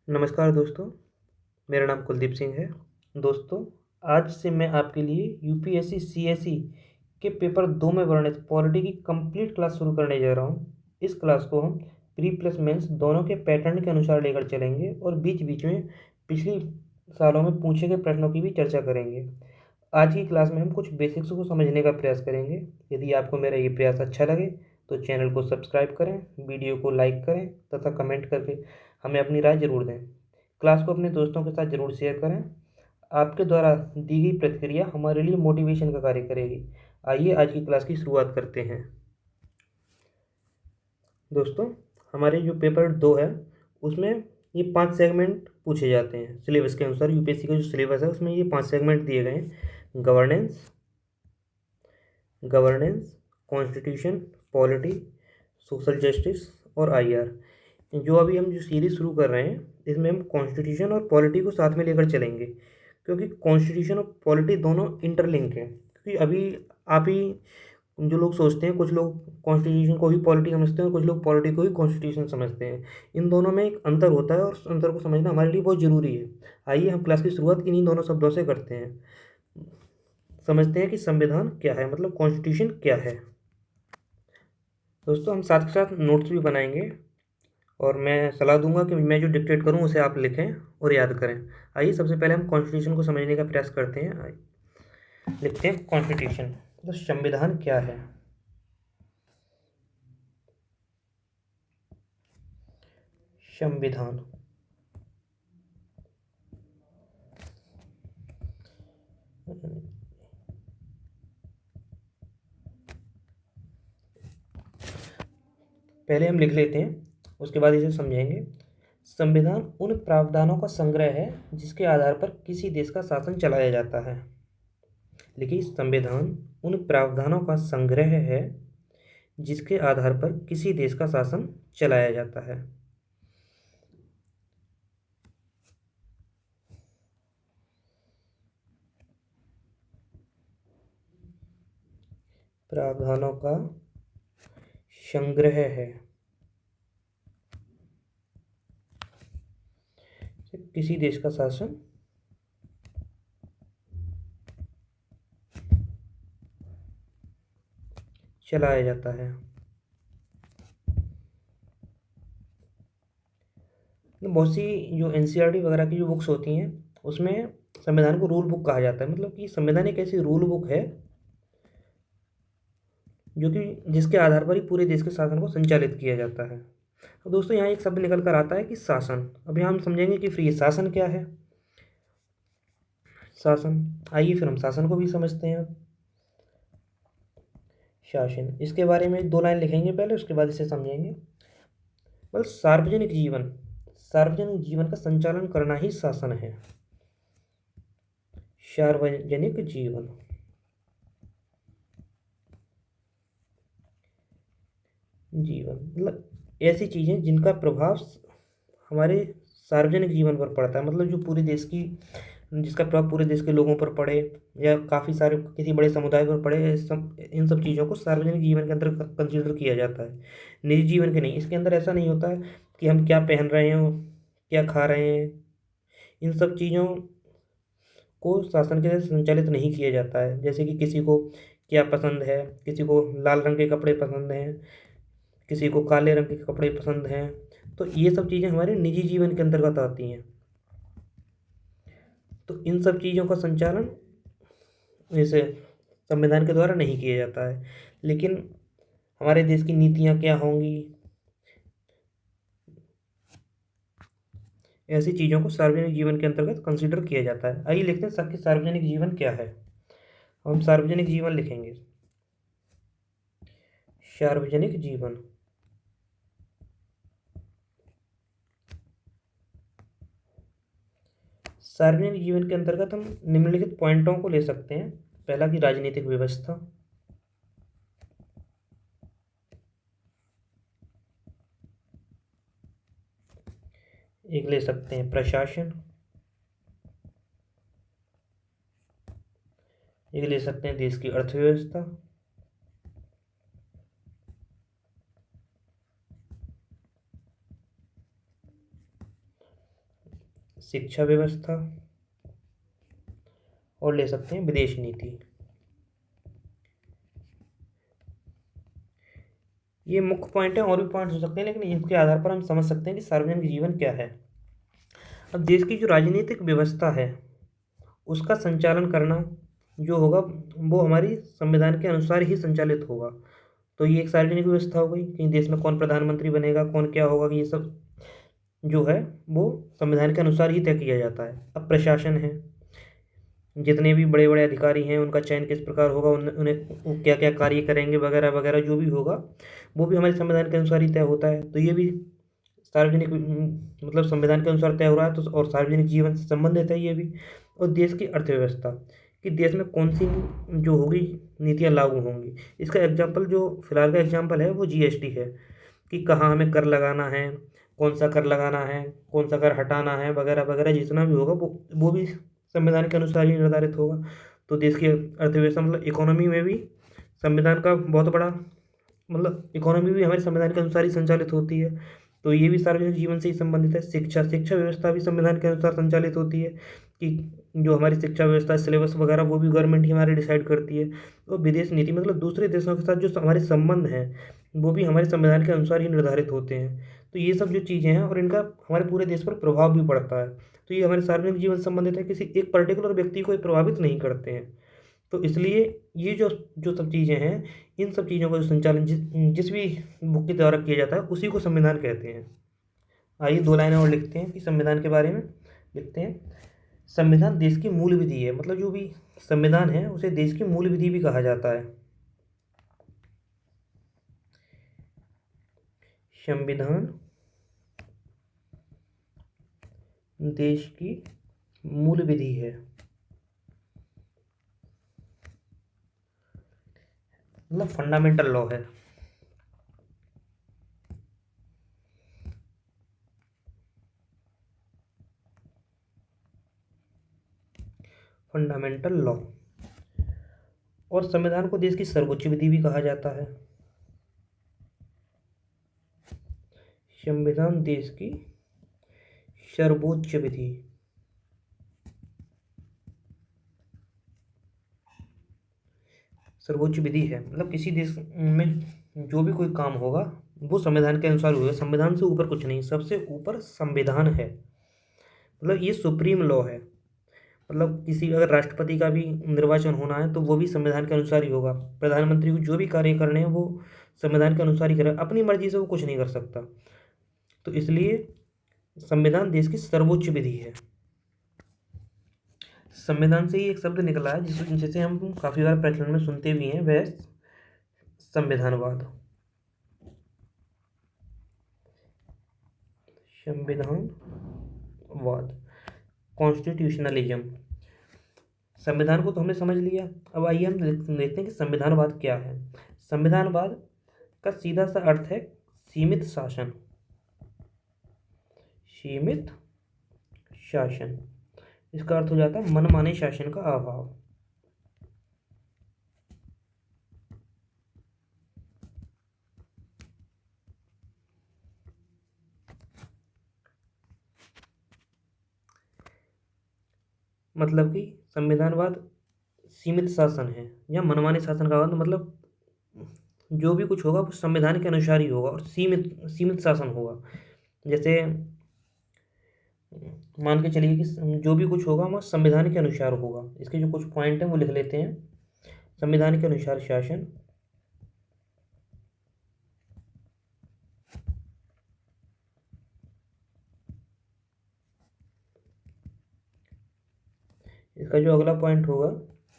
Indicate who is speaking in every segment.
Speaker 1: नमस्कार दोस्तों, मेरा नाम कुलदीप सिंह है। दोस्तों, आज से मैं आपके लिए यूपीएससी सीएसई के पेपर 2 में वर्णित पॉलिटी की कंप्लीट क्लास शुरू करने जा रहा हूँ। इस क्लास को हम प्री प्लस मेंस दोनों के पैटर्न के अनुसार लेकर चलेंगे और बीच-बीच में पिछली सालों में पूछे गए प्रश्नों की भी चर्चा करेंगे। आज की क्लास में हम कुछ बेसिक्स को समझने का प्रयास करेंगे। यदि आपको मेरा ये प्रयास अच्छा लगे तो चैनल को सब्सक्राइब करें, वीडियो को लाइक करें तथा कमेंट करके हमें अपनी राय ज़रूर दें। क्लास को अपने दोस्तों के साथ ज़रूर शेयर करें। आपके द्वारा दी गई प्रतिक्रिया हमारे लिए मोटिवेशन का कार्य करेगी। आइए आज की क्लास की शुरुआत करते हैं। दोस्तों, हमारे जो पेपर 2 है उसमें ये 5 सेगमेंट पूछे जाते हैं। सिलेबस के अनुसार यूपीएससी का जो सिलेबस है उसमें ये 5 सेगमेंट दिए गए हैं। Governance, constitution, polity, social justice और आईआर। जो अभी हम जो सीरीज़ शुरू कर रहे हैं इसमें हम कॉन्स्टिट्यूशन और पॉलिटी को साथ में लेकर चलेंगे, क्योंकि कॉन्स्टिट्यूशन और पॉलिटी दोनों इंटरलिंक हैं। क्योंकि अभी आप ही जो लोग सोचते हैं, कुछ लोग कॉन्स्टिट्यूशन को ही पॉलिटी समझते हैं और कुछ लोग पॉलिटी को ही कॉन्स्टिट्यूशन समझते हैं। इन दोनों में एक अंतर होता है और उस अंतर को समझना हमारे लिए बहुत ज़रूरी है। आइए हम क्लास की शुरुआत इन्हीं दोनों शब्दों से करते हैं। समझते हैं कि संविधान क्या है, मतलब कॉन्स्टिट्यूशन क्या है। दोस्तों, हम साथ के साथ नोट्स भी बनाएंगे और मैं सलाह दूंगा कि मैं जो डिक्टेट करूं उसे आप लिखें और याद करें। आइए सबसे पहले हम कॉन्स्टिट्यूशन को समझने का प्रयास करते हैं। लिखते हैं कॉन्स्टिट्यूशन। तो संविधान क्या है? संविधान पहले हम लिख लेते हैं, उसके बाद इसे समझेंगे। संविधान उन प्रावधानों का संग्रह है जिसके आधार पर किसी देश का शासन चलाया जाता है। लिखिए, संविधान उन प्रावधानों का संग्रह है जिसके आधार पर किसी देश का शासन चलाया जाता है। प्रावधानों का संग्रह है किसी देश का शासन चलाया जाता है। बहुत सी जो एनसीईआरटी वगैरह की जो बुक्स होती हैं उसमें संविधान को रूल बुक कहा जाता है। मतलब कि संविधान एक ऐसी रूल बुक है जो कि जिसके आधार पर ही पूरे देश के शासन को संचालित किया जाता है। तो दोस्तों, यहाँ एक शब्द निकल कर आता है कि शासन। अभी हम समझेंगे कि फिर ये शासन क्या है। शासन, आइए फिर हम शासन को भी समझते हैं। शासन, इसके बारे में 2 लाइन लिखेंगे पहले, उसके बाद इसे समझेंगे। मतलब सार्वजनिक जीवन का संचालन करना ही शासन है। सार्वजनिक जीवन, मतलब ऐसी चीज़ें जिनका प्रभाव हमारे सार्वजनिक जीवन पर पड़ता है। मतलब जो पूरे देश की जिसका प्रभाव पूरे देश के लोगों पर पड़े या काफ़ी सारे किसी बड़े समुदाय पर पड़े, इन सब चीज़ों को सार्वजनिक जीवन के अंदर कंसिडर किया जाता है, निजी जीवन के नहीं। इसके अंदर ऐसा नहीं होता है कि हम क्या पहन रहे हैं, क्या खा रहे हैं, इन सब चीज़ों को शासन के तहत संचालित नहीं किया जाता है। जैसे कि किसी को क्या पसंद है, किसी को लाल रंग के कपड़े पसंद हैं, किसी को काले रंग के कपड़े पसंद हैं, तो ये सब चीज़ें हमारे निजी जीवन के अंतर्गत आती हैं। तो इन सब चीज़ों का संचालन जैसे संविधान के द्वारा नहीं किया जाता है। लेकिन हमारे देश की नीतियाँ क्या होंगी, ऐसी चीज़ों को सार्वजनिक जीवन के अंतर्गत कंसिडर किया जाता है। आइए लिखते हैं सबके सार्वजनिक जीवन क्या है। हम सार्वजनिक जीवन लिखेंगे। सार्वजनिक जीवन, सार्वजनिक जीवन के अंतर्गत हम निम्नलिखित पॉइंटों को ले सकते हैं। पहला कि राजनीतिक व्यवस्था, एक ले सकते हैं प्रशासन, एक ले सकते हैं देश की अर्थव्यवस्था, शिक्षा व्यवस्था, और ले सकते हैं विदेश नीति। ये मुख्य पॉइंट है, और भी पॉइंट्स हो सकते हैं, लेकिन इनके आधार पर हम समझ सकते हैं कि सार्वजनिक जीवन क्या है। अब देश की जो राजनीतिक व्यवस्था है उसका संचालन करना जो होगा वो हमारी संविधान के अनुसार ही संचालित होगा। तो ये एक सार्वजनिक व्यवस्था हो गई कि देश में कौन प्रधानमंत्री बनेगा, कौन क्या होगा, कि ये सब जो है वो संविधान के अनुसार ही तय किया जाता है। अब प्रशासन है, जितने भी बड़े बड़े अधिकारी हैं उनका चयन किस प्रकार होगा, उन्हें क्या क्या कार्य करेंगे वगैरह वगैरह जो भी होगा वो भी हमारे संविधान के अनुसार ही तय होता है। तो ये भी सार्वजनिक मतलब संविधान के अनुसार तय हो रहा है, तो और सार्वजनिक जीवन से संबंधित है ये भी। और देश की अर्थव्यवस्था, कि देश में कौन सी जो होगी नीतियाँ लागू होंगी। इसका एग्जाम्पल जो फिलहाल का एग्जाम्पल है वो जीएसटी है, कि कहाँ हमें कर लगाना है, कौन सा कर लगाना है, कौन सा कर हटाना है वगैरह वगैरह, जितना भी होगा वो भी संविधान के अनुसार ही निर्धारित होगा। तो देश की अर्थव्यवस्था मतलब इकोनॉमी में भी संविधान का बहुत बड़ा मतलब इकोनॉमी भी हमारे संविधान के अनुसार ही संचालित होती है। तो ये भी सार्वजनिक जीवन से ही संबंधित है। शिक्षा शिक्षा व्यवस्था भी संविधान के अनुसार संचालित होती है, कि जो हमारी शिक्षा व्यवस्था सिलेबस वगैरह वो भी गवर्नमेंट ही हमारी डिसाइड करती है। और विदेश नीति मतलब दूसरे देशों के साथ जो हमारे संबंध हैं वो भी हमारे संविधान के अनुसार ही निर्धारित होते हैं। तो ये सब जो चीज़ें हैं और इनका हमारे पूरे देश पर प्रभाव भी पड़ता है। तो ये हमारे सार्वजनिक जीवन से संबंधित है, किसी एक पर्टिकुलर व्यक्ति को ये प्रभावित नहीं करते हैं। तो इसलिए ये जो जो सब चीज़ें हैं, इन सब चीज़ों का जो संचालन जिस जिस भी बुक के द्वारा किया जाता है उसी को संविधान कहते हैं। आइए 2 लाइनें और लिखते हैं कि संविधान के बारे में। लिखते हैं, संविधान देश की मूल विधि है। मतलब जो भी संविधान है उसे देश की मूल विधि भी कहा जाता है। संविधान देश की मूल विधि है, मतलब फंडामेंटल लॉ है। Fundamental law. और संविधान को देश की सर्वोच्च विधि भी कहा जाता है। संविधान देश की सर्वोच्च विधि। सर्वोच्च विधि है मतलब किसी देश में जो भी कोई काम होगा वो संविधान के अनुसार होगा। संविधान से ऊपर कुछ नहीं, सबसे ऊपर संविधान है। मतलब ये सुप्रीम लॉ है। मतलब किसी अगर राष्ट्रपति का भी निर्वाचन होना है तो वो भी संविधान के अनुसार ही होगा। प्रधानमंत्री को जो भी कार्य करने हैं वो संविधान के अनुसार ही करे, अपनी मर्जी से वो कुछ नहीं कर सकता। तो इसलिए संविधान देश की सर्वोच्च विधि है। संविधान से ही एक शब्द निकला है जिसे हम काफ़ी बार प्रचलन में सुनते भी हैं, वह संविधानवाद। संविधानवाद, कॉन्स्टिट्यूशनलिज्म। संविधान को तो हमने समझ लिया। अब आइए हम देखते हैं कि संविधानवाद क्या है। संविधानवाद का सीधा सा अर्थ है सीमित शासन। सीमित शासन, इसका अर्थ हो जाता है मनमाने शासन का अभाव। मतलब कि संविधानवाद सीमित शासन है या मनमाने शासन का मतलब जो भी कुछ होगा वो संविधान के अनुसार ही होगा और सीमित सीमित शासन होगा। जैसे मान के चलिए कि जो भी कुछ होगा वह संविधान के अनुसार होगा। इसके जो कुछ पॉइंट हैं वो लिख लेते हैं। संविधान के अनुसार शासन, इसका जो अगला पॉइंट होगा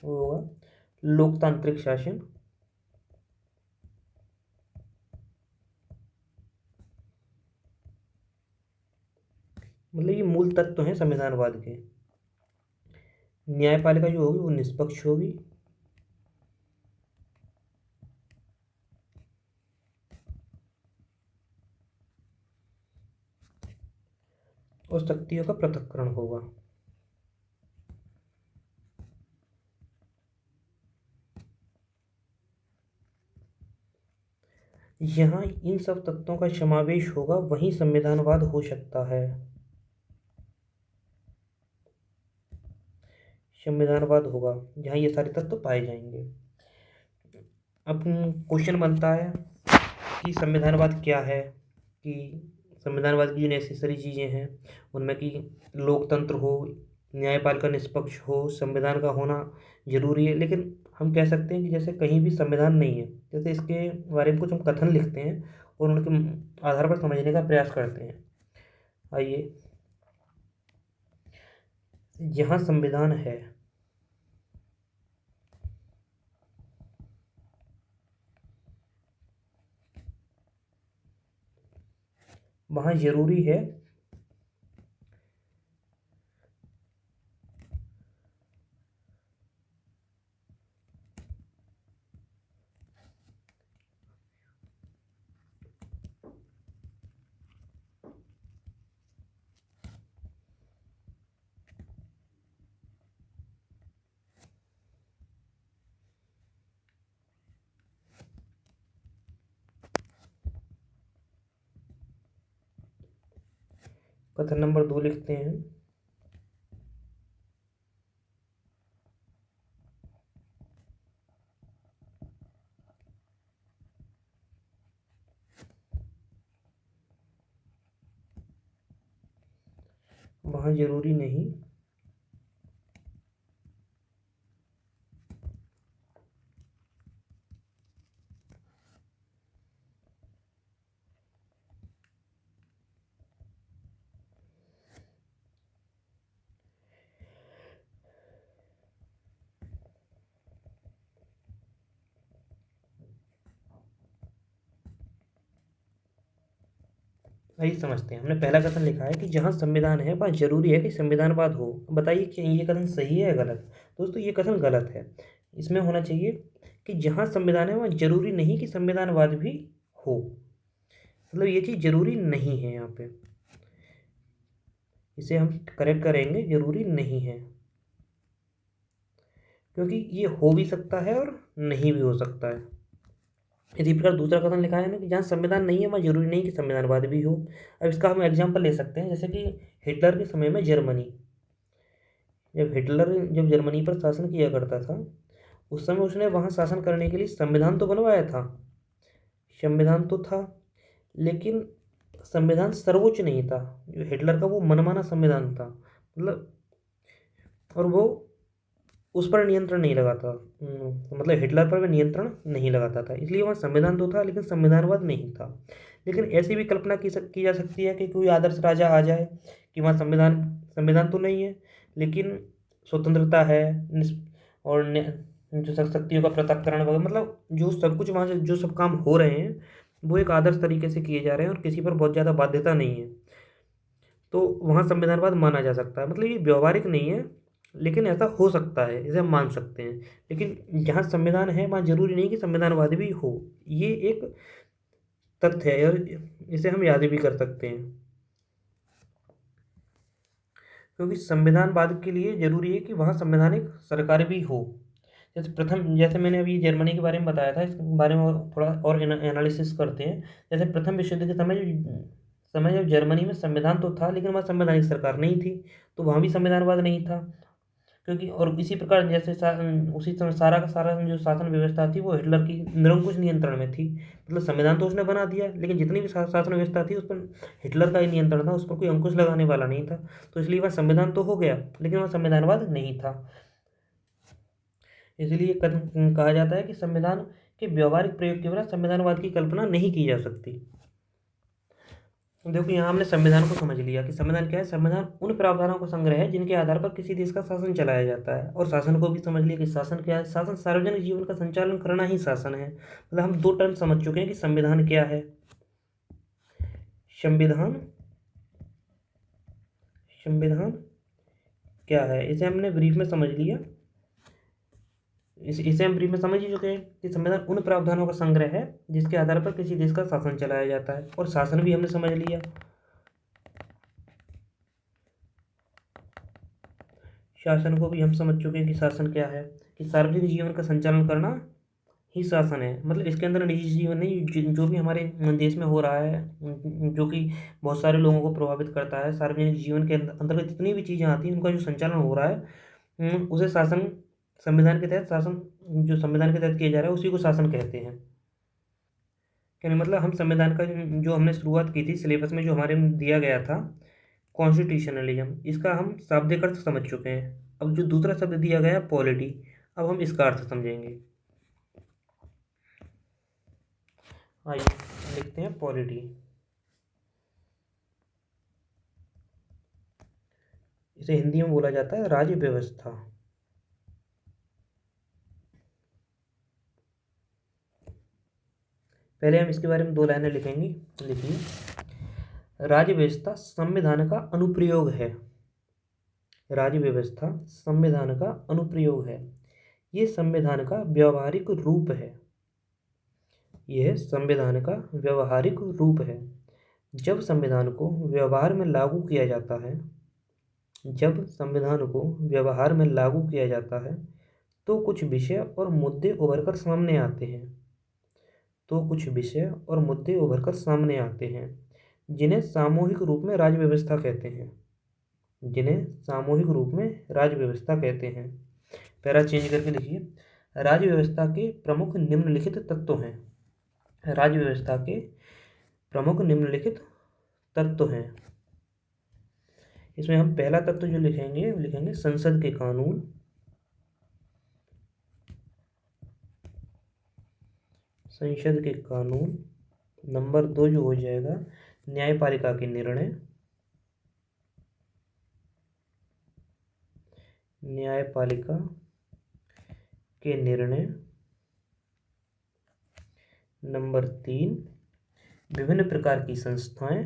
Speaker 1: वो होगा लोकतांत्रिक शासन। मतलब ये मूल तत्व हैं संविधानवाद के। न्यायपालिका जो होगी वो निष्पक्ष होगी। और शक्तियों का पृथक्करण होगा। यहाँ इन सब तत्वों का समावेश होगा, वही संविधानवाद हो सकता है। संविधानवाद होगा जहाँ ये सारे तत्व पाए जाएंगे। अब क्वेश्चन बनता है कि संविधानवाद क्या है, कि संविधानवाद की जो नेसेसरी चीज़ें हैं उनमें कि लोकतंत्र हो, न्यायपालिका निष्पक्ष हो, संविधान का होना जरूरी है। लेकिन हम कह सकते हैं कि जैसे कहीं भी संविधान नहीं है, जैसे इसके बारे में कुछ हम कथन लिखते हैं और उनके आधार पर समझने का प्रयास करते हैं। आइए, जहाँ संविधान है वहाँ जरूरी है कथन नंबर 2 लिखते हैं। वहाँ जरूरी नहीं आइए समझते हैं। हमने पहला कथन लिखा है कि जहाँ संविधान है वहाँ जरूरी है कि संविधानवाद हो। बताइए कि ये कथन सही है या गलत। दोस्तों, ये कथन गलत है। इसमें होना चाहिए कि जहाँ संविधान है वहाँ जरूरी नहीं कि संविधानवाद भी हो। मतलब ये चीज़ जरूरी नहीं है यहाँ पे, इसे हम करेक्ट करेंगे, जरूरी नहीं है, क्योंकि ये हो भी सकता है और नहीं भी हो सकता है। इसी प्रकार दूसरा कथन लिखा है ना कि जहाँ संविधान नहीं है वहाँ जरूरी नहीं कि संविधानवाद भी हो। अब इसका हम एग्जाम्पल ले सकते हैं, जैसे कि हिटलर के समय में जर्मनी, जब हिटलर जब जर्मनी पर शासन किया करता था उस समय उसने वहाँ शासन करने के लिए संविधान तो बनवाया था, संविधान तो था, लेकिन संविधान सर्वोच्च नहीं था। जो हिटलर का वो मनमाना संविधान था, मतलब, और वो उस पर नियंत्रण नहीं लगाता, मतलब हिटलर पर भी नियंत्रण नहीं लगाता था। इसलिए वहाँ संविधान तो था लेकिन संविधानवाद नहीं था। लेकिन ऐसी भी कल्पना की जा सकती है कि कोई आदर्श राजा आ जाए कि वहाँ संविधान संविधान तो नहीं है लेकिन स्वतंत्रता है, और जो शक्तियों का पृथक्करण वगैरह, मतलब जो सब कुछ वहाँ से जो सब काम हो रहे हैं वो एक आदर्श तरीके से किए जा रहे हैं और किसी पर बहुत ज़्यादा बाध्यता नहीं है, तो वहाँ संविधानवाद माना जा सकता है। मतलब ये व्यवहारिक नहीं है लेकिन ऐसा हो सकता है, इसे हम मान सकते हैं। लेकिन जहाँ संविधान है वहाँ जरूरी नहीं कि संविधानवाद भी हो, ये एक तथ्य है और इसे हम याद भी कर सकते हैं। क्योंकि संविधानवाद के लिए जरूरी है कि वहाँ संवैधानिक सरकार भी हो। जैसे मैंने अभी जर्मनी के बारे में बताया था, इस बारे में थोड़ा और एनालिसिस करते हैं। जैसे प्रथम विश्व युद्ध के समय जब जर्मनी में संविधान तो था लेकिन वहाँ संवैधानिक सरकार नहीं थी, तो वहाँ भी संविधानवाद नहीं था। क्योंकि और इसी प्रकार जैसे उसी समय सारा का सारा जो शासन व्यवस्था थी वो हिटलर की निरंकुश नियंत्रण में थी। मतलब संविधान तो उसने बना दिया लेकिन जितनी भी शासन व्यवस्था थी उस पर हिटलर का ही नियंत्रण था, उस पर कोई अंकुश लगाने वाला नहीं था। तो इसलिए वह संविधान तो हो गया लेकिन वह संविधानवाद नहीं था। इसलिए कहा जाता है कि संविधान के व्यवहारिक प्रयोग के बिना संविधानवाद की कल्पना नहीं की जा सकती। देखो, यहाँ हमने संविधान को समझ लिया कि संविधान क्या है। संविधान उन प्रावधानों का संग्रह है जिनके आधार पर किसी देश का शासन चलाया जाता है। और शासन को भी समझ लिया कि शासन क्या है। शासन सार्वजनिक जीवन का संचालन करना ही शासन है। मतलब हम दो टर्म समझ चुके हैं कि संविधान क्या है। संविधान संविधान क्या है, इसे हमने ब्रीफ में समझ लिया। इसे हम ब्रीफ में समझ ही चुके हैं कि संविधान उन प्रावधानों का संग्रह है जिसके आधार पर किसी देश का शासन चलाया जाता है। और शासन भी हमने समझ लिया। शासन को भी हम समझ चुके हैं कि शासन क्या है, कि सार्वजनिक जीवन का संचालन करना ही शासन है। मतलब इसके अंदर निजी जीवन नहीं, जो भी हमारे देश में हो रहा है, जो कि बहुत सारे लोगों को प्रभावित करता है, सार्वजनिक जीवन के अंतर्गत जितनी भी चीज़ें आती हैं उनका जो संचालन हो रहा है उसे शासन, संविधान के तहत शासन, जो संविधान के तहत किया जा रहा है उसी को शासन कहते हैं। यानी मतलब हम संविधान का जो हमने शुरुआत की थी सिलेबस में, जो हमारे में दिया गया था कॉन्स्टिट्यूशनलिज्म, इसका हम शाब्दिक अर्थ समझ चुके हैं। अब जो दूसरा शब्द दिया गया पॉलिटी, अब हम इसका अर्थ समझेंगे। आइए लिखते हैं पॉलिटी। इसे हिंदी में बोला जाता है राज्य व्यवस्था। पहले हम इसके बारे में 2 लाइनें लिखेंगे। लिखिए, राज्य व्यवस्था संविधान का अनुप्रयोग है। राज्य व्यवस्था संविधान का अनुप्रयोग है। ये संविधान का व्यवहारिक रूप है। यह संविधान का व्यवहारिक रूप है। जब संविधान को व्यवहार में लागू किया जाता है, जब संविधान को व्यवहार में लागू किया जाता है तो कुछ विषय और मुद्दे उभर कर सामने आते हैं। तो कुछ विषय और मुद्दे उभर कर सामने आते हैं जिन्हें सामूहिक रूप में राज्य व्यवस्था कहते हैं। जिन्हें सामूहिक रूप में राज्य व्यवस्था कहते हैं। पैरा चेंज करके लिखिए, राज्य व्यवस्था के प्रमुख निम्नलिखित तत्व हैं। राज्य व्यवस्था के प्रमुख निम्नलिखित तत्व हैं। इसमें हम पहला तत्व जो लिखेंगे, लिखेंगे संसद के कानून। संसद के कानून। नंबर 2 जो हो जाएगा न्यायपालिका के निर्णय। न्यायपालिका के निर्णय। नंबर 3 विभिन्न प्रकार की संस्थाएं।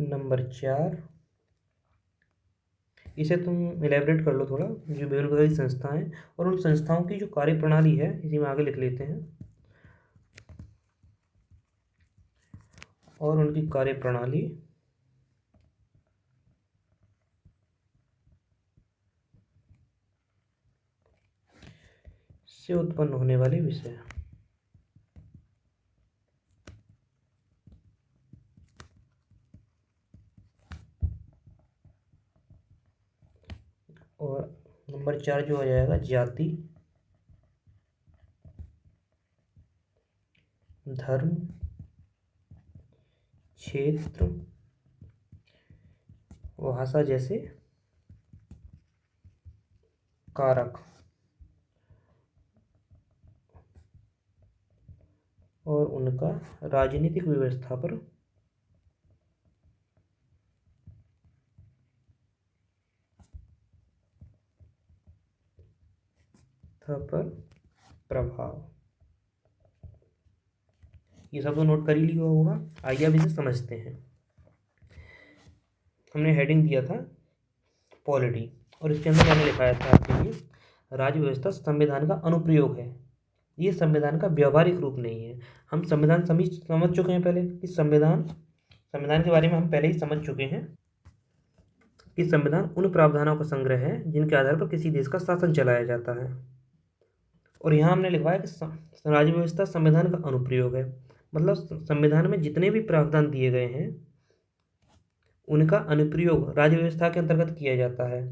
Speaker 1: नंबर 4, इसे तुम इलेबरेट कर लो थोड़ा, जो विभिन्न प्रकार की संस्थाएं और उन संस्थाओं की जो कार्यप्रणाली है, इसी में आगे लिख लेते हैं। और उनकी कार्यप्रणाली से उत्पन्न होने वाले विषय। और नंबर 4 जो हो जाएगा जाति, धर्म, क्षेत्र, भाषा जैसे कारक और उनका राजनीतिक व्यवस्था पर प्रभाव। ये सब तो नोट कर ही लिया होगा। आइए अब इसे समझते हैं। हमने हेडिंग दिया था पॉलिटी, और इसके अंदर मैंने लिखाया था आपके लिए, राज्य व्यवस्था संविधान का अनुप्रयोग है। ये संविधान का व्यवहारिक रूप नहीं है। हम संविधान समझ चुके हैं पहले कि संविधान के बारे में हम पहले ही समझ चुके हैं कि संविधान उन प्रावधानों का संग्रह है जिनके आधार पर किसी देश का शासन चलाया जाता है। और यहाँ हमने लिखवाया कि राज्य व्यवस्था संविधान का अनुप्रयोग है, मतलब संविधान में जितने भी प्रावधान दिए गए हैं उनका अनुप्रयोग राज्य व्यवस्था के अंतर्गत किया जाता है।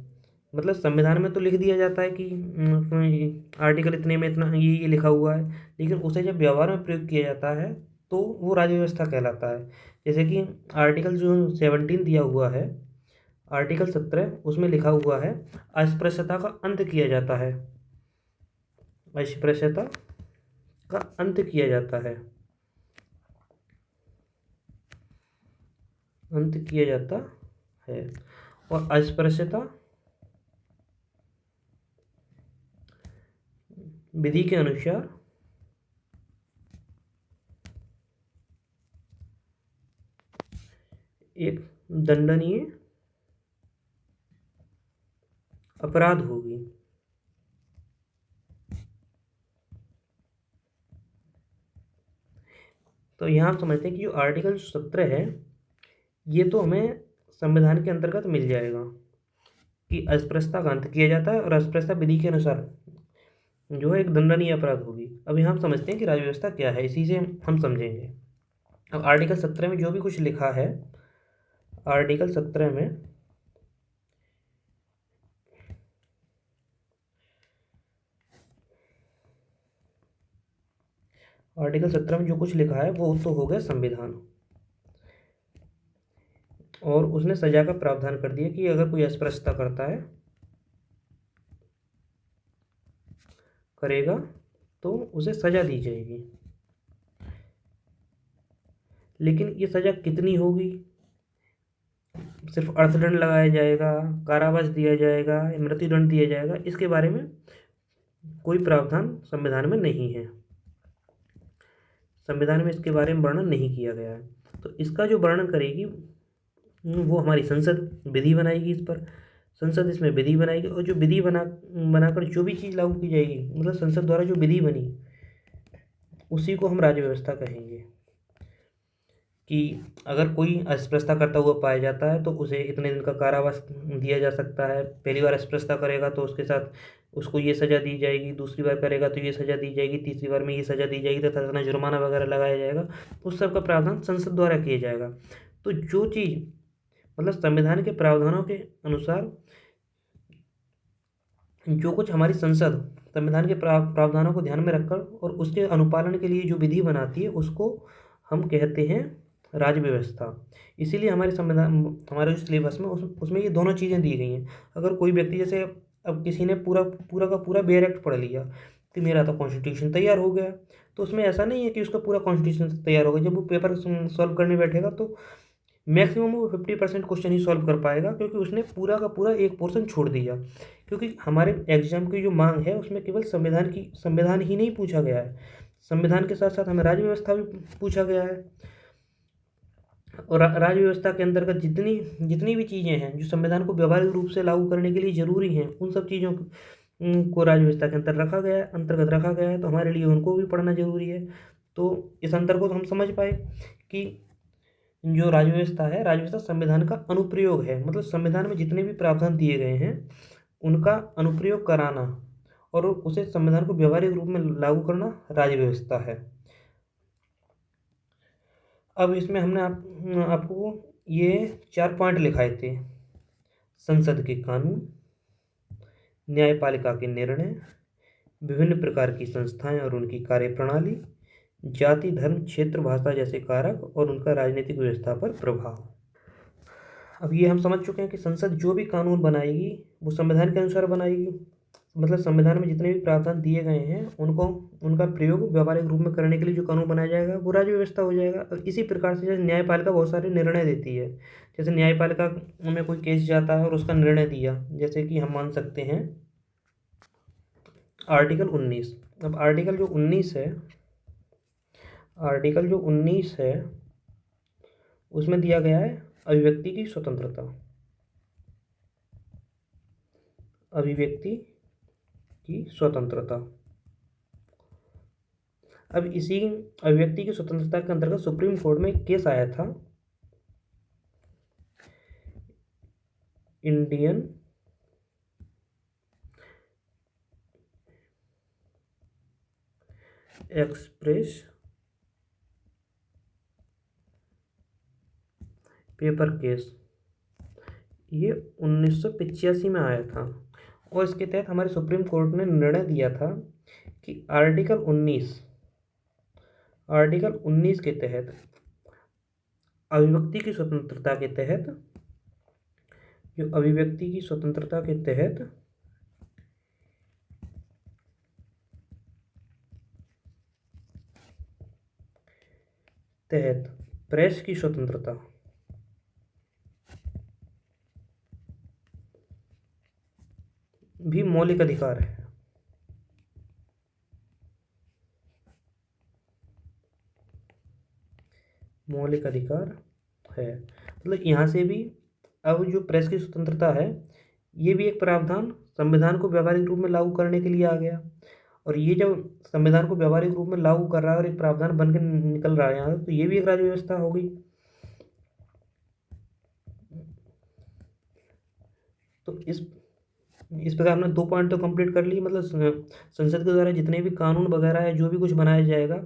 Speaker 1: मतलब संविधान में तो लिख दिया जाता है कि आर्टिकल इतने में इतना ये लिखा हुआ है, लेकिन उसे जब व्यवहार में प्रयोग किया जाता है तो वो राज्य व्यवस्था कहलाता है। जैसे कि आर्टिकल जो 17 दिया हुआ है, आर्टिकल 17 उसमें लिखा हुआ है अस्पृश्यता का अंत किया जाता है। अस्पृश्यता का अंत किया जाता है। अंत किया जाता है। और अस्पृश्यता विधि के अनुसार एक दंडनीय अपराध होगी। तो यहाँ हम समझते हैं कि जो आर्टिकल 17 है ये तो हमें संविधान के अंतर्गत मिल जाएगा कि अस्पृश्यता का अंत किया जाता है और अस्पृश्यता विधि के अनुसार जो है एक दंडनीय अपराध होगी। अभी हम समझते हैं कि राज्य व्यवस्था क्या है, इसी से हम समझेंगे। अब आर्टिकल 17 में जो भी कुछ लिखा है, आर्टिकल 17 में जो कुछ लिखा है वो तो हो गया संविधान, और उसने सजा का प्रावधान कर दिया कि अगर कोई अस्पृश्यता करेगा तो उसे सजा दी जाएगी। लेकिन ये सजा कितनी होगी? सिर्फ अर्थदंड लगाया जाएगा, कारावास दिया जाएगा, मृत्युदंड दिया जाएगा, इसके बारे में कोई प्रावधान संविधान में नहीं है। संविधान में इसके बारे में वर्णन नहीं किया गया है। तो इसका जो वर्णन करेगी वो हमारी संसद विधि बनाएगी। इस पर संसद इसमें विधि बनाएगी, और जो विधि बनाकर जो भी चीज़ लागू की जाएगी, मतलब संसद द्वारा जो विधि बनी, उसी को हम राज्य व्यवस्था कहेंगे। कि अगर कोई अस्पृश्यता करता हुआ पाया जाता है तो उसे इतने दिन का कारावास दिया जा सकता है। पहली बार अस्पृश्यता करेगा तो उसके साथ उसको ये सज़ा दी जाएगी, दूसरी बार करेगा तो ये सज़ा दी जाएगी, तीसरी बार में ये सज़ा दी जाएगी तथा इतना जुर्माना वगैरह लगाया जाएगा। उस सब का प्रावधान संसद द्वारा किया जाएगा। तो जो चीज़ मतलब संविधान के प्रावधानों के अनुसार जो कुछ हमारी संसद संविधान के प्रावधानों को ध्यान में रखकर और उसके अनुपालन के लिए जो विधि बनाती है, उसको हम कहते हैं राज्य व्यवस्था। इसीलिए हमारे संविधान, हमारे जो सिलेबस में उसमें ये दोनों चीज़ें दी गई हैं। अगर कोई व्यक्ति, जैसे अब किसी ने पूरा पूरा का पूरा बेयर एक्ट पढ़ लिया कि मेरा तो कॉन्स्टिट्यूशन तैयार हो गया, तो उसमें ऐसा नहीं है कि उसका पूरा कॉन्स्टिट्यूशन तैयार हो गया। जब वो पेपर सॉल्व करने बैठेगा तो मैक्सिमम वो 50% क्वेश्चन ही सॉल्व कर पाएगा, क्योंकि उसने पूरा का पूरा एक पोर्शन छोड़ दिया। क्योंकि हमारे एग्जाम की जो मांग है उसमें केवल संविधान ही नहीं पूछा गया है, संविधान के साथ साथ हमें राज्य व्यवस्था भी पूछा गया है। और राज्य व्यवस्था के अंतर्गत जितनी जितनी भी चीज़ें हैं जो संविधान को व्यावहारिक रूप से लागू करने के लिए ज़रूरी हैं, उन सब चीज़ों को राज्य व्यवस्था के अंतर्गत रखा गया है। तो हमारे लिए उनको भी पढ़ना जरूरी है। तो इस अंतर को हम समझ पाए कि जो राज्य व्यवस्था है, राज्य व्यवस्था संविधान का अनुप्रयोग है। मतलब संविधान में जितने भी प्रावधान दिए गए हैं उनका अनुप्रयोग कराना और उसे संविधान को व्यावहारिक रूप में लागू करना राज्य व्यवस्था है। अब इसमें हमने आपको ये 4 पॉइंट लिखाए थे: संसद के कानून, न्यायपालिका के निर्णय, विभिन्न प्रकार की संस्थाएं और उनकी कार्यप्रणाली, जाति, धर्म, क्षेत्र, भाषा जैसे कारक और उनका राजनीतिक व्यवस्था पर प्रभाव। अब ये हम समझ चुके हैं कि संसद जो भी कानून बनाएगी वो संविधान के अनुसार बनाएगी। मतलब संविधान में जितने भी प्रावधान दिए गए हैं उनको उनका प्रयोग व्यावहारिक रूप में करने के लिए जो कानून बनाया जाएगा वो राज्य व्यवस्था हो जाएगा। और इसी प्रकार से जैसे न्यायपालिका बहुत सारे निर्णय देती है, जैसे न्यायपालिका में कोई केस जाता है और उसका निर्णय दिया, जैसे कि हम मान सकते हैं आर्टिकल 19। अब आर्टिकल जो 19 है उसमें दिया गया है अभिव्यक्ति की स्वतंत्रता। अभिव्यक्ति की स्वतंत्रता। अब इसी अभिव्यक्ति की स्वतंत्रता के अंतर्गत सुप्रीम कोर्ट में एक केस आया था, इंडियन एक्सप्रेस पेपर केस। ये 1985 में आया था और इसके तहत हमारे सुप्रीम कोर्ट ने निर्णय दिया था कि आर्टिकल 19 के तहत अभिव्यक्ति की स्वतंत्रता के तहत जो अभिव्यक्ति की स्वतंत्रता के तहत प्रेस की स्वतंत्रता भी मौलिक अधिकार है। मौलिक अधिकार है, मतलब यहाँ से भी अब जो प्रेस की स्वतंत्रता है ये भी एक प्रावधान संविधान को व्यावहारिक रूप में लागू करने के लिए आ गया। और ये जब संविधान को व्यावहारिक रूप में लागू कर रहा है और एक प्रावधान बन के निकल रहा है यहाँ, तो ये भी एक राज्य व्यवस्था हो गई। तो इस प्रकार हमने 2 पॉइंट तो कंप्लीट कर लिए, मतलब संसद के द्वारा जितने भी कानून वगैरह है, जो भी कुछ बनाया जाएगा,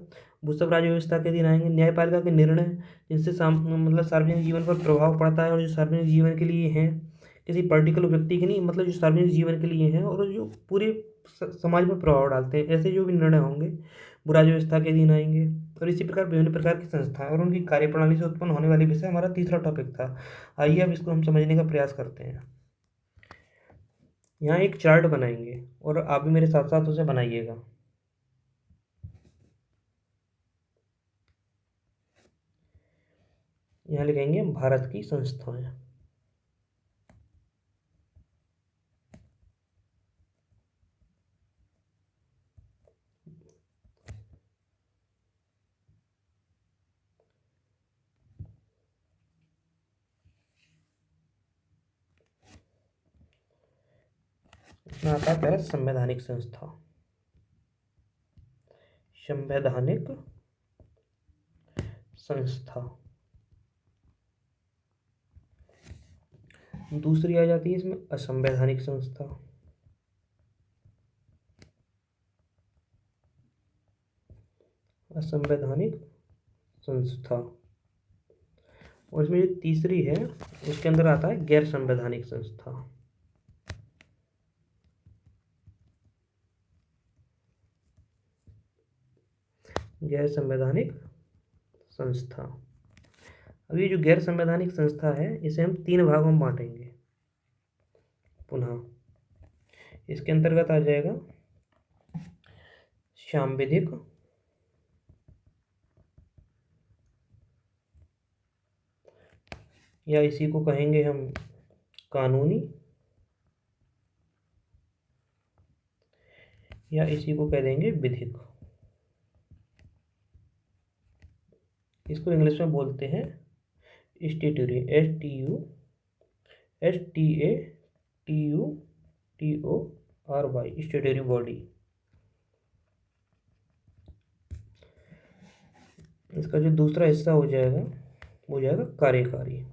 Speaker 1: वो सब राज्य व्यवस्था के अधीन आएंगे। न्यायपालिका के निर्णय जिनसे मतलब सार्वजनिक जीवन पर प्रभाव पड़ता है और जो सार्वजनिक जीवन के लिए हैं, किसी पर्टिकुलर व्यक्ति के नहीं, मतलब जो सार्वजनिक जीवन के लिए हैं और जो पूरे समाज पर प्रभाव डालते हैं, ऐसे जो भी निर्णय होंगे वो राज्य व्यवस्था के अधीन आएंगे। और इसी प्रकार विभिन्न प्रकार की संस्थाएं और उनकी कार्यप्रणाली से उत्पन्न होने वाले विषय हमारा तीसरा टॉपिक था। आइए अब इसको हम समझने का प्रयास करते हैं। यहाँ एक चार्ट बनाएंगे और आप भी मेरे साथ साथ उसे बनाइएगा। यहाँ लिखेंगे भारत की संस्थाएं। इसमें आता है पहला संवैधानिक संस्था। संवैधानिक संस्था। दूसरी आ जाती है इसमें असंवैधानिक संस्था। असंवैधानिक संस्था। और इसमें जो तीसरी है उसके अंदर आता है गैर संवैधानिक संस्था। गैर संवैधानिक संस्था। अब ये जो गैर संवैधानिक संस्था है इसे हम 3 भागों में बांटेंगे। पुनः इसके अंतर्गत आ जाएगा सांविधिक, या इसी को कहेंगे हम कानूनी, या इसी को कह देंगे विधिक। इसको इंग्लिश में बोलते हैं स्टैट्यूटरी। STATUTORY, statutory body. इसका जो दूसरा हिस्सा हो जाएगा वो हो जाएगा कार्यकारी,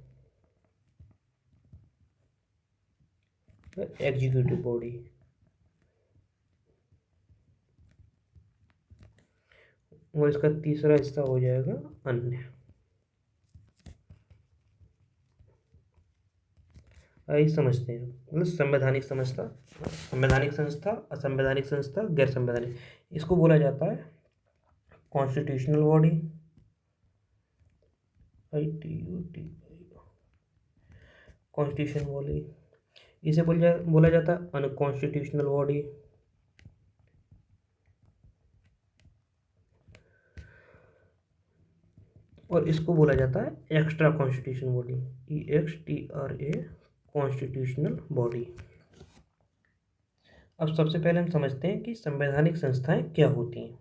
Speaker 1: एग्जीक्यूटिव बॉडी। और इसका तीसरा हिस्सा हो जाएगा अन्य। आइए समझते हैं, मतलब संवैधानिक संस्था, संवैधानिक संस्था, असंवैधानिक संस्था, गैर संवैधानिक। इसको बोला जाता है कॉन्स्टिट्यूशनल बॉडी, कॉन्स्टिट्यूशन बॉडी। इसे बोला जाता है अनकॉन्स्टिट्यूशनल बॉडी। और इसको बोला जाता है extra constitution body, EXTRA, constitutional body. अब सबसे पहले हम समझते हैं कि संवैधानिक संस्थाएं क्या होती हैं।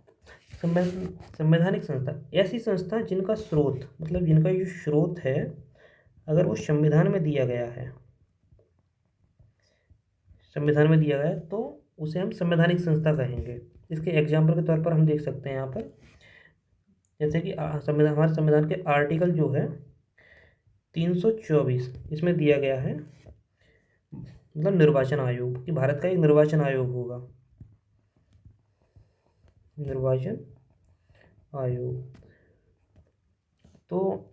Speaker 1: संवैधानिक संस्था ऐसी संस्था जिनका स्रोत, मतलब जिनका जो स्रोत है अगर वो संविधान में दिया गया है, संविधान में दिया गया है तो उसे हम संवैधानिक संस्था कहेंगे। इसके एग्जाम्पल के तौर पर हम देख सकते हैं यहाँ पर, जैसे कि संविधान, हमारे संविधान के आर्टिकल जो है 324, इसमें दिया गया है मतलब निर्वाचन आयोग, कि भारत का एक निर्वाचन आयोग होगा, निर्वाचन आयोग। तो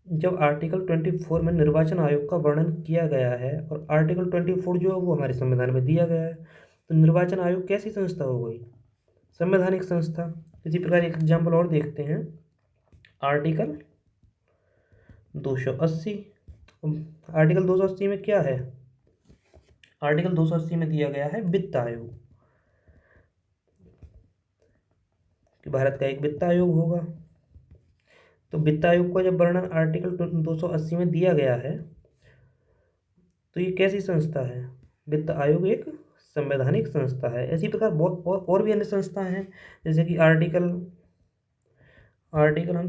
Speaker 1: जब आर्टिकल 24 में निर्वाचन आयोग का वर्णन किया गया है और आर्टिकल 24 जो है वो हमारे संविधान में दिया गया है, तो निर्वाचन आयोग कैसी संस्था हो गई? संवैधानिक संस्था। इसी प्रकार एक एग्जाम्पल और देखते हैं, आर्टिकल 280। आर्टिकल 280 में क्या है? आर्टिकल 280 में दिया गया है वित्त आयोग, कि भारत का एक वित्त आयोग होगा। तो वित्त आयोग का जब वर्णन आर्टिकल 280 में दिया गया है तो ये कैसी संस्था है? वित्त आयोग एक संवैधानिक संस्था है। इसी प्रकार बहुत और भी अन्य संस्थाएं हैं, जैसे कि आर्टिकल हम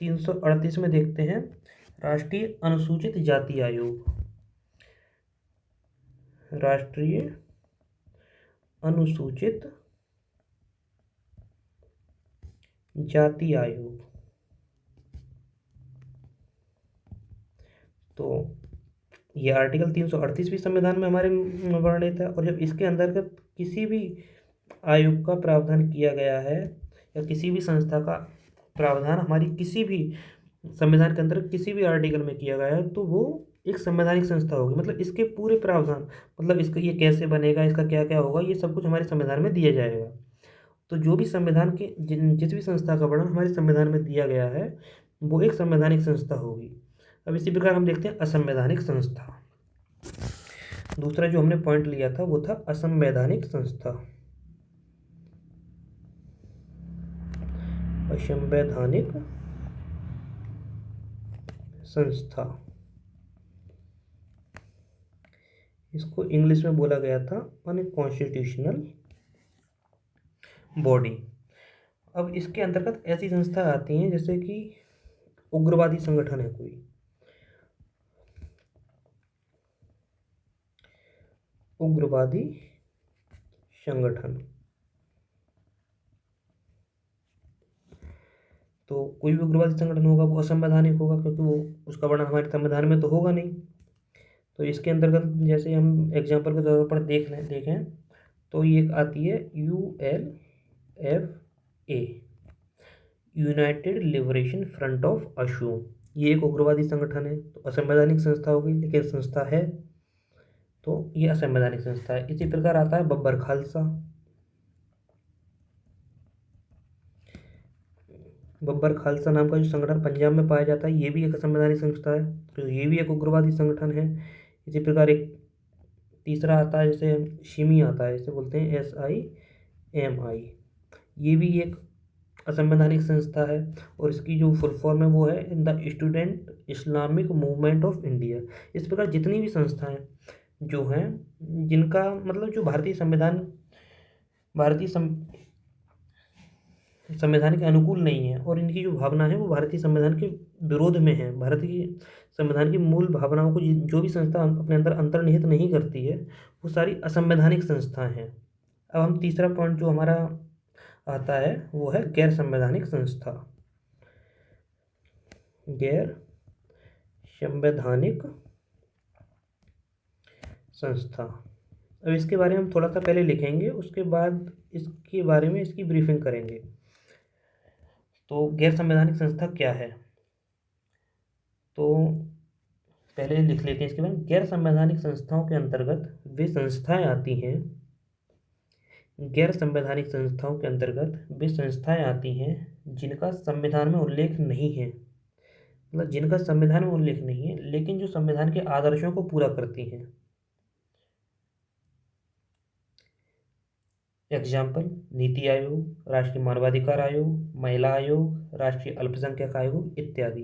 Speaker 1: 338 में देखते हैं, राष्ट्रीय अनुसूचित जाति आयोग, राष्ट्रीय अनुसूचित जाति आयोग। तो ये आर्टिकल 338 भी संविधान में हमारे वर्णित है। और जब इसके अंतर्गत किसी भी आयोग का प्रावधान किया गया है या किसी भी संस्था का प्रावधान हमारी किसी भी संविधान के अंतर्गत किसी भी आर्टिकल में किया गया है, तो वो एक संवैधानिक संस्था होगी। मतलब इसके पूरे प्रावधान, मतलब इसका ये कैसे बनेगा, इसका क्या क्या होगा, ये सब कुछ हमारे संविधान में दिया जाएगा। तो जो भी संविधान के जिस भी संस्था का वर्णन हमारे संविधान में दिया गया है, वो एक संवैधानिक संस्था होगी। अब इसी प्रकार हम देखते हैं असंवैधानिक संस्था। दूसरा जो हमने पॉइंट लिया था वो था असंवैधानिक संस्था। असंवैधानिक संस्था, इसको इंग्लिश में बोला गया था अनकॉन्स्टिट्यूशनल बॉडी। अब इसके अंतर्गत ऐसी संस्था आती हैं जैसे कि उग्रवादी संगठन है कोई, उग्रवादी संगठन, तो कोई भी उग्रवादी संगठन होगा वो असंवैधानिक होगा, क्योंकि वो उसका वर्णन हमारे संविधान में तो होगा नहीं। तो इसके अंतर्गत जैसे हम एग्जाम्पल के तौर पर देखें तो ये आती है ULFA, United liberation front of Assam. ये एक उग्रवादी संगठन है, तो असंवैधानिक संस्था होगी, लेकिन संस्था है, तो ये असंवैधानिक संस्था है। इसी प्रकार आता है बब्बर खालसा। बब्बर खालसा नाम का जो संगठन पंजाब में पाया जाता है, ये भी एक असंवैधानिक संस्था है, तो ये भी एक उग्रवादी संगठन है। इसी प्रकार एक तीसरा आता है जैसे शिमी आता है, इसे बोलते हैं SIMI, ये भी एक असंवैधानिक संस्था है। और इसकी जो फुल फॉर्म है वो है the student Islamic movement of India. इस प्रकार जितनी भी संस्थाएं जो हैं, जिनका मतलब जो भारतीय संविधान के अनुकूल नहीं है, और इनकी जो भावना है वो भारतीय संविधान के विरोध में है, भारतीय संविधान की मूल भावनाओं को जो भी संस्था अपने अंदर अंतर्निहित नहीं करती है, वो सारी असंवैधानिक संस्थाएं हैं। अब हम तीसरा पॉइंट जो हमारा आता है वो है गैर संवैधानिक संस्था। गैर संवैधानिक संस्था, अब इसके बारे में हम थोड़ा सा पहले लिखेंगे, उसके बाद इसके बारे में इसकी ब्रीफिंग करेंगे। तो गैर संवैधानिक संस्था क्या है, तो पहले लिख लेते हैं इसके बाद। गैर संवैधानिक संस्थाओं के अंतर्गत वे संस्थाएं आती हैं, गैर संवैधानिक संस्थाओं के अंतर्गत वे संस्थाएं आती हैं जिनका संविधान में उल्लेख नहीं है, मतलब जिनका संविधान में उल्लेख नहीं है लेकिन जो संविधान के आदर्शों को पूरा करती हैं। एग्जाम्पल नीति आयोग, राष्ट्रीय मानवाधिकार आयोग, महिला आयोग, राष्ट्रीय अल्पसंख्यक आयोग इत्यादि।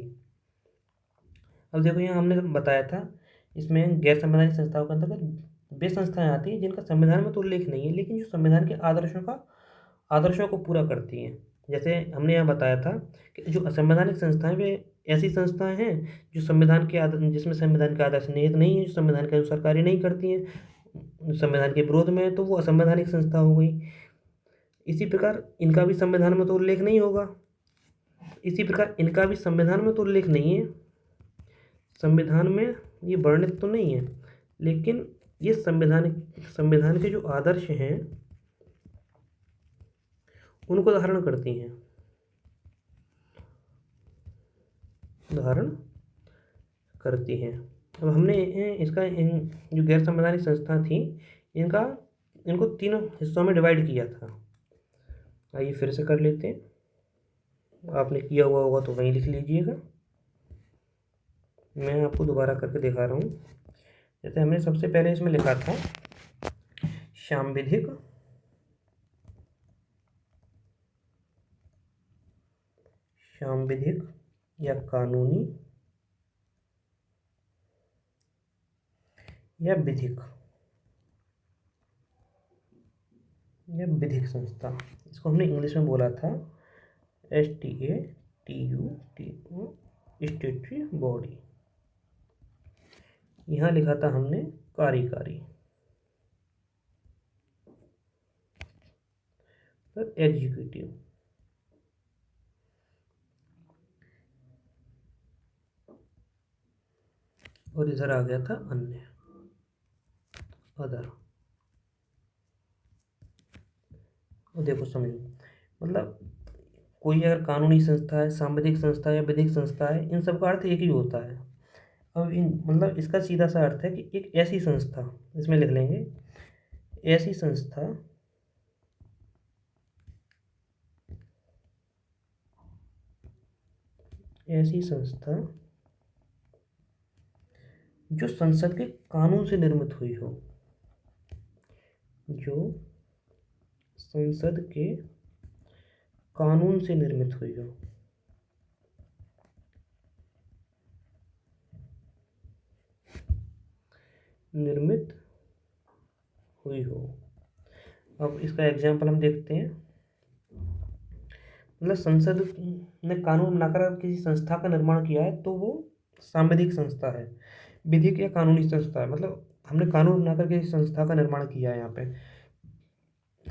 Speaker 1: अब देखो यहाँ हमने बताया था, इसमें गैर संवैधानिक संस्थाओं के अंतर्गत वे संस्थाएं आती हैं जिनका संविधान में तो उल्लेख नहीं है लेकिन जो संविधान के आदर्शों को पूरा करती हैं। जैसे हमने यहाँ बताया था कि जो असंवैधानिक संस्थाएं वे ऐसी संस्थाएं हैं जो जिसमें संविधान के आदर्श निहित नहीं है, जो संविधान के अनुसार कार्य नहीं करती हैं, संविधान के विरोध में है, तो वो असंवैधानिक संस्था हो गई। इसी प्रकार इनका भी संविधान में तो उल्लेख नहीं होगा, इसी प्रकार इनका भी संविधान में तो उल्लेख नहीं है, संविधान में ये वर्णित तो नहीं है, लेकिन ये संविधान के जो आदर्श हैं उनको धारण करती हैं, धारण करती हैं। अब हमने इसका जो गैर संवैधानिक संस्था थी, इनको तीन हिस्सों में डिवाइड किया था। आइए फिर से कर लेते हैं, आपने किया हुआ होगा तो वहीं लिख लीजिएगा, मैं आपको दोबारा करके दिखा रहा हूँ। जैसे हमने सबसे पहले इसमें लिखा था सांविधिक, या कानूनी या विधिक संस्था। इसको हमने इंग्लिश में बोला था STATUTO, स्टेटरी बॉडी। यहाँ लिखा था हमने कार्यकारी, एग्जीक्यूटिव। और इधर आ गया था अन्य, अदर। और देखो समझो, मतलब कोई अगर कानूनी संस्था है, सांविधिक संस्था है या विधिक संस्था है, इन सब का अर्थ एक ही होता है। अब इन मतलब इसका सीधा सा अर्थ है कि एक ऐसी संस्था, इसमें लिख लेंगे ऐसी संस्था ऐसी संस्था जो संसद के कानून से निर्मित हुई हो, जो संसद के कानून से निर्मित हुई हो। निर्मित हुई हो। अब इसका एग्जाम्पल हम देखते हैं। मतलब संसद ने कानून बनाकर अगर किसी संस्था का निर्माण किया है तो वो सांविधिक संस्था है, विधिक या कानूनी संस्था है। मतलब हमने कानून बनाकर किसी संस्था का निर्माण किया है यहाँ पे,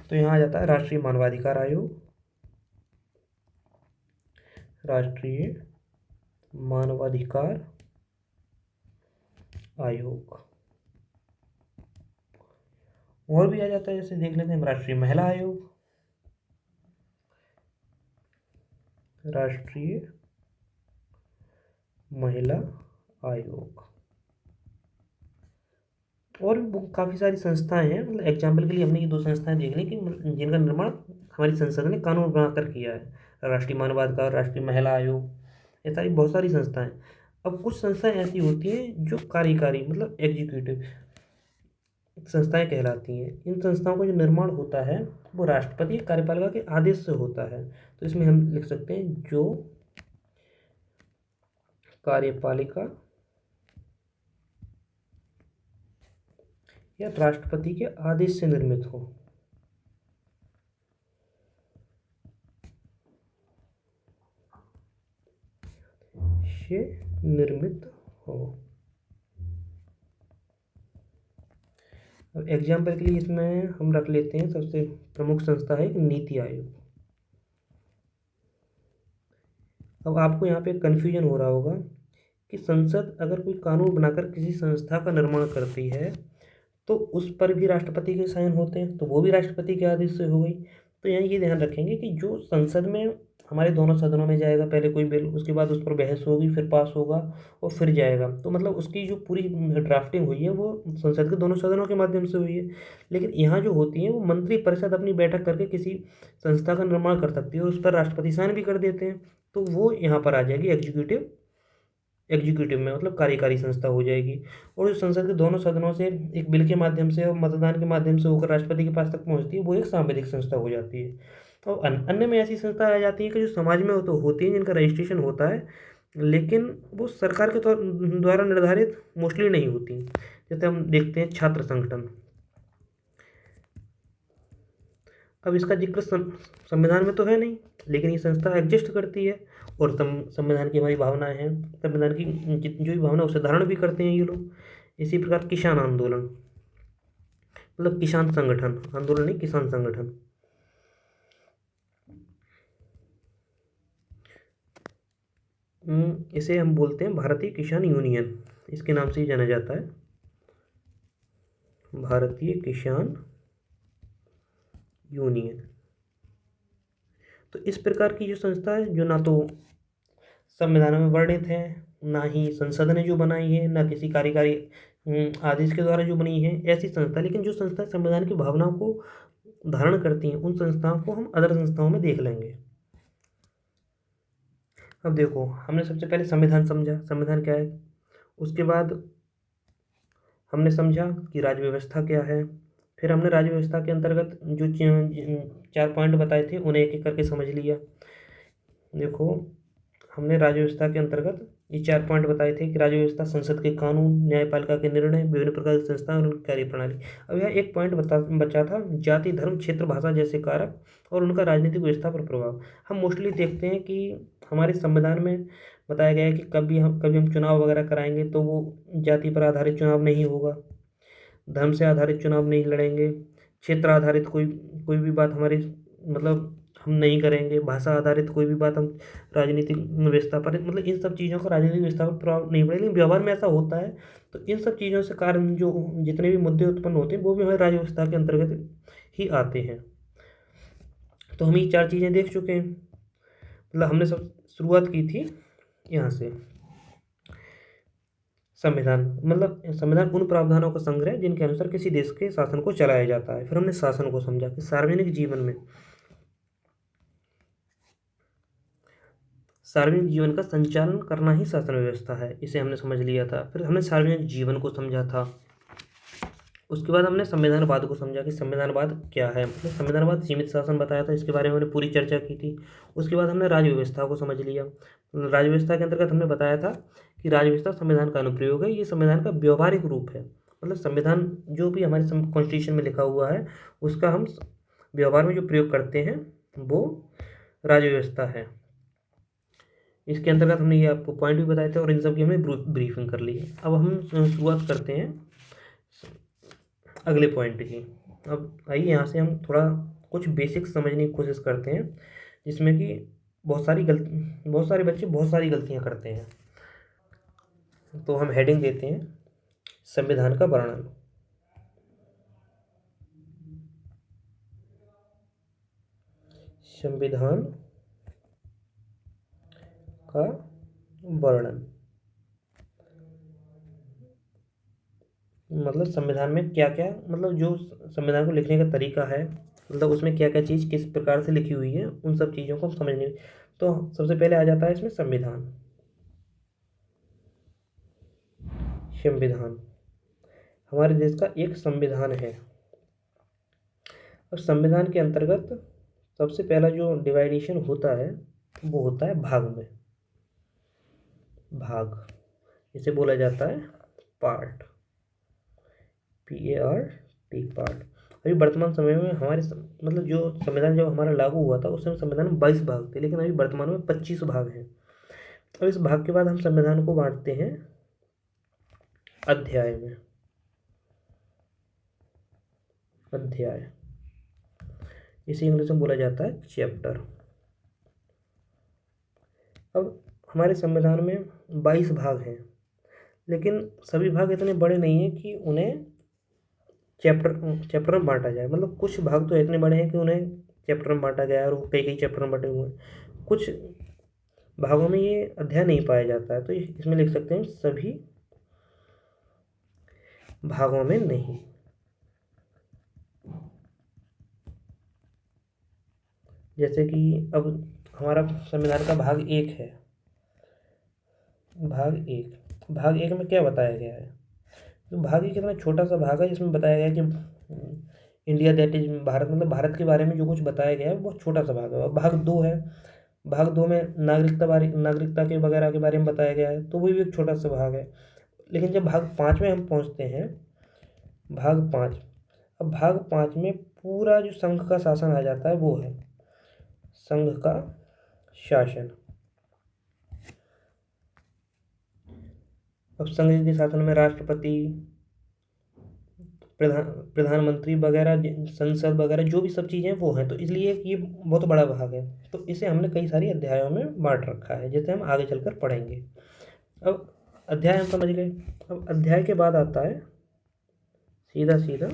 Speaker 1: तो यहाँ आ जाता है राष्ट्रीय मानवाधिकार आयोग। राष्ट्रीय मानवाधिकार आयोग। और भी आ जाता है, जैसे देख लेते हैं राष्ट्रीय महिला आयोग। राष्ट्रीय महिला आयोग। और भी काफ़ी सारी संस्थाएं हैं। मतलब एग्जाम्पल के लिए हमने ये दो संस्थाएं देख ली कि जिनका निर्माण हमारी संसद ने कानून बनाकर किया है। राष्ट्रीय मानवाधिकार, राष्ट्रीय महिला आयोग, ये सारी बहुत सारी संस्थाएं। अब कुछ संस्थाएं ऐसी होती हैं जो कार्यकारी मतलब एग्जीक्यूटिव संस्थाएं कहलाती हैं। इन संस्थाओं का जो निर्माण होता है वो राष्ट्रपति कार्यपालिका के आदेश से होता है। तो इसमें हम लिख सकते हैं जो कार्यपालिका या राष्ट्रपति के आदेश से निर्मित हो। से निर्मित हो। अब एग्जाम्पल के लिए इसमें हम रख लेते हैं, सबसे प्रमुख संस्था है नीति आयोग। अब आपको यहाँ पे कन्फ्यूजन हो रहा होगा कि संसद अगर कोई कानून बनाकर किसी संस्था का निर्माण करती है तो उस पर भी राष्ट्रपति के साइन होते हैं, तो वो भी राष्ट्रपति के आदेश से हो गई। तो यहाँ ये ध्यान रखेंगे कि जो संसद में हमारे दोनों सदनों में जाएगा पहले कोई बिल, उसके बाद उस पर बहस होगी, फिर पास होगा और फिर जाएगा, तो मतलब उसकी जो पूरी ड्राफ्टिंग हुई है वो संसद के दोनों सदनों के माध्यम से हुई है। लेकिन यहाँ जो होती है वो मंत्री परिषद अपनी बैठक करके किसी संस्था का निर्माण कर सकती है और उस पर राष्ट्रपति साइन भी कर देते हैं, तो वो यहाँ पर आ जाएगी एग्जीक्यूटिव में, मतलब कार्यकारी संस्था हो जाएगी। और जो संसद के दोनों सदनों से एक बिल के माध्यम से और मतदान के माध्यम से होकर राष्ट्रपति के पास तक पहुंचती है, वो एक सांविधिक संस्था हो जाती है। और अन्य में ऐसी संस्था आ जाती है कि जो समाज में तो होती है, जिनका रजिस्ट्रेशन होता है, लेकिन वो सरकार के द्वारा निर्धारित मोस्टली नहीं होती। जैसे हम देखते हैं छात्र संगठन। अब इसका जिक्र संविधान में तो है नहीं, लेकिन ये संस्था एग्जिस्ट करती है और संविधान की हमारी भावनाएं हैं, संविधान की जो भी भावना उसे धारण भी करते हैं ये लोग। इसी प्रकार किसान आंदोलन, मतलब किसान संगठन, आंदोलन नहीं किसान संगठन। इसे हम बोलते हैं भारतीय किसान यूनियन, इसके नाम से ही जाना जाता है, भारतीय किसान यूनियन। तो इस प्रकार की जो संस्था है, जो ना तो संविधान में वर्णित है, ना ही संसद ने जो बनाई है, ना किसी कार्यकारी आदेश के द्वारा जो बनी है, ऐसी संस्था। लेकिन जो संस्था संविधान की भावनाओं को धारण करती हैं, उन संस्थाओं को हम अदर संस्थाओं में देख लेंगे। अब देखो, हमने सबसे पहले संविधान समझा, संविधान क्या है। उसके बाद हमने समझा कि राज्य व्यवस्था क्या है। फिर हमने राज्य व्यवस्था के अंतर्गत जो 4 पॉइंट बताए थे उन्हें एक एक करके समझ लिया। देखो, हमने राज्य व्यवस्था के अंतर्गत ये 4 पॉइंट बताए थे कि राज्य व्यवस्था संसद के कानून, न्यायपालिका के निर्णय, विभिन्न प्रकार की संस्थाएं और उनकी कार्यप्रणाली। अब यह एक पॉइंट बचा था, जाति, धर्म, क्षेत्र, भाषा जैसे कारक और उनका राजनीतिक व्यवस्था पर प्रभाव। हम मोस्टली देखते हैं कि हमारे संविधान में बताया गया है कि कभी हम चुनाव वगैरह कराएंगे तो वो जाति पर आधारित चुनाव नहीं होगा, धर्म से आधारित चुनाव नहीं लड़ेंगे, क्षेत्र आधारित कोई भी बात हमारे मतलब हम नहीं करेंगे। भाषा आधारित कोई भी बात हम राजनीतिक व्यवस्था पर, मतलब इन सब चीज़ों का राजनीतिक व्यवस्था पर प्रभाव नहीं पड़ेगा, लेकिन व्यवहार में ऐसा होता है। तो इन सब चीज़ों से कारण जो जितने भी मुद्दे उत्पन्न होते हैं वो भी हमारी राज्य व्यवस्था के अंतर्गत ही आते हैं। तो हम ये 4 चीज़ें देख चुके हैं। मतलब हमने सब शुरुआत की थी यहाँ से। संविधान मतलब संविधान उन प्रावधानों का संग्रह जिनके अनुसार किसी देश के शासन को चलाया जाता है। फिर हमने शासन को समझा कि सार्वजनिक जीवन का संचालन करना ही शासन व्यवस्था है, इसे हमने समझ लिया था। फिर हमने सार्वजनिक जीवन को समझा था। उसके बाद हमने संविधानवाद को समझा कि संविधानवाद क्या है। मतलब संविधानवाद सीमित शासन बताया था, इसके बारे में हमने पूरी चर्चा की थी। उसके बाद हमने राज्य व्यवस्था को समझ लिया। राज्य व्यवस्था के अंतर्गत हमने बताया था कि राज्य व्यवस्था संविधान का अनुप्रयोग है, ये संविधान का व्यवहारिक रूप है। मतलब संविधान जो भी हमारे कॉन्स्टिट्यूशन में लिखा हुआ है उसका हम व्यवहार में जो प्रयोग करते हैं वो राज्य व्यवस्था है। इसके अंतर्गत हमने ये आपको पॉइंट भी बताए थे और इन सब की हमने ब्रीफिंग कर ली है। अब हम शुरुआत करते हैं अगले पॉइंट की। अब आइए यहाँ से हम थोड़ा कुछ बेसिक समझने की कोशिश करते हैं, जिसमें कि बहुत सारे बच्चे बहुत सारी गलतियाँ करते हैं। तो हम हेडिंग देते हैं संविधान का वर्णन। संविधान का वर्णन मतलब संविधान में क्या क्या, मतलब जो संविधान को लिखने का तरीका है, मतलब उसमें क्या क्या चीज़ किस प्रकार से लिखी हुई है, उन सब चीज़ों को हम समझने। तो सबसे पहले आ जाता है इसमें संविधान। संविधान हमारे देश का एक संविधान है और संविधान के अंतर्गत सबसे पहला जो डिवाइडेशन होता है वो होता है भाग में। भाग इसे बोला जाता है पार्ट, PART, पार्ट। अभी वर्तमान समय में हमारे मतलब जो संविधान जब हमारा लागू हुआ था उस समय संविधान में 22 भाग थे, लेकिन अभी वर्तमान में 25 भाग हैं। अब इस भाग के बाद हम संविधान को बांटते हैं अध्याय में। अध्याय इसे इंग्लिश में बोला जाता है चैप्टर। अब हमारे संविधान में 22 भाग हैं, लेकिन सभी भाग इतने बड़े नहीं हैं कि उन्हें चैप्टर में बांटा जाए। मतलब कुछ भाग तो इतने बड़े हैं कि उन्हें चैप्टर में बांटा गया है और वो कई कई चैप्टर में बटे हुए हैं। कुछ भागों में ये अध्याय नहीं पाया जाता है, तो इसमें लिख सकते हैं सभी भागों में नहीं। जैसे कि अब हमारा संविधान का भाग 1 है। भाग एक में क्या बताया गया है? तो भाग एक इतना छोटा सा भाग है जिसमें बताया गया है कि इंडिया दैट इज भारत, मतलब भारत के बारे में जो कुछ बताया गया है वो बहुत छोटा सा भाग है। और भाग 2 है, भाग 2 में नागरिकता के वगैरह के बारे में बताया गया है, तो वो भी एक छोटा सा भाग है। लेकिन जब भाग 5 में हम पहुंचते हैं, भाग 5, अब भाग 5 में पूरा जो संघ का शासन आ जाता है वो है संघ का शासन। अब संघ के शासन में राष्ट्रपति, प्रधानमंत्री वगैरह, संसद वगैरह जो भी सब चीज़ें वो हैं, तो इसलिए ये बहुत बड़ा भाग है। तो इसे हमने कई सारी अध्यायों में बांट रखा है, जैसे हम आगे चलकर पढ़ेंगे। अब अध्याय हम समझ गए। अब अध्याय के बाद आता है सीधा सीधा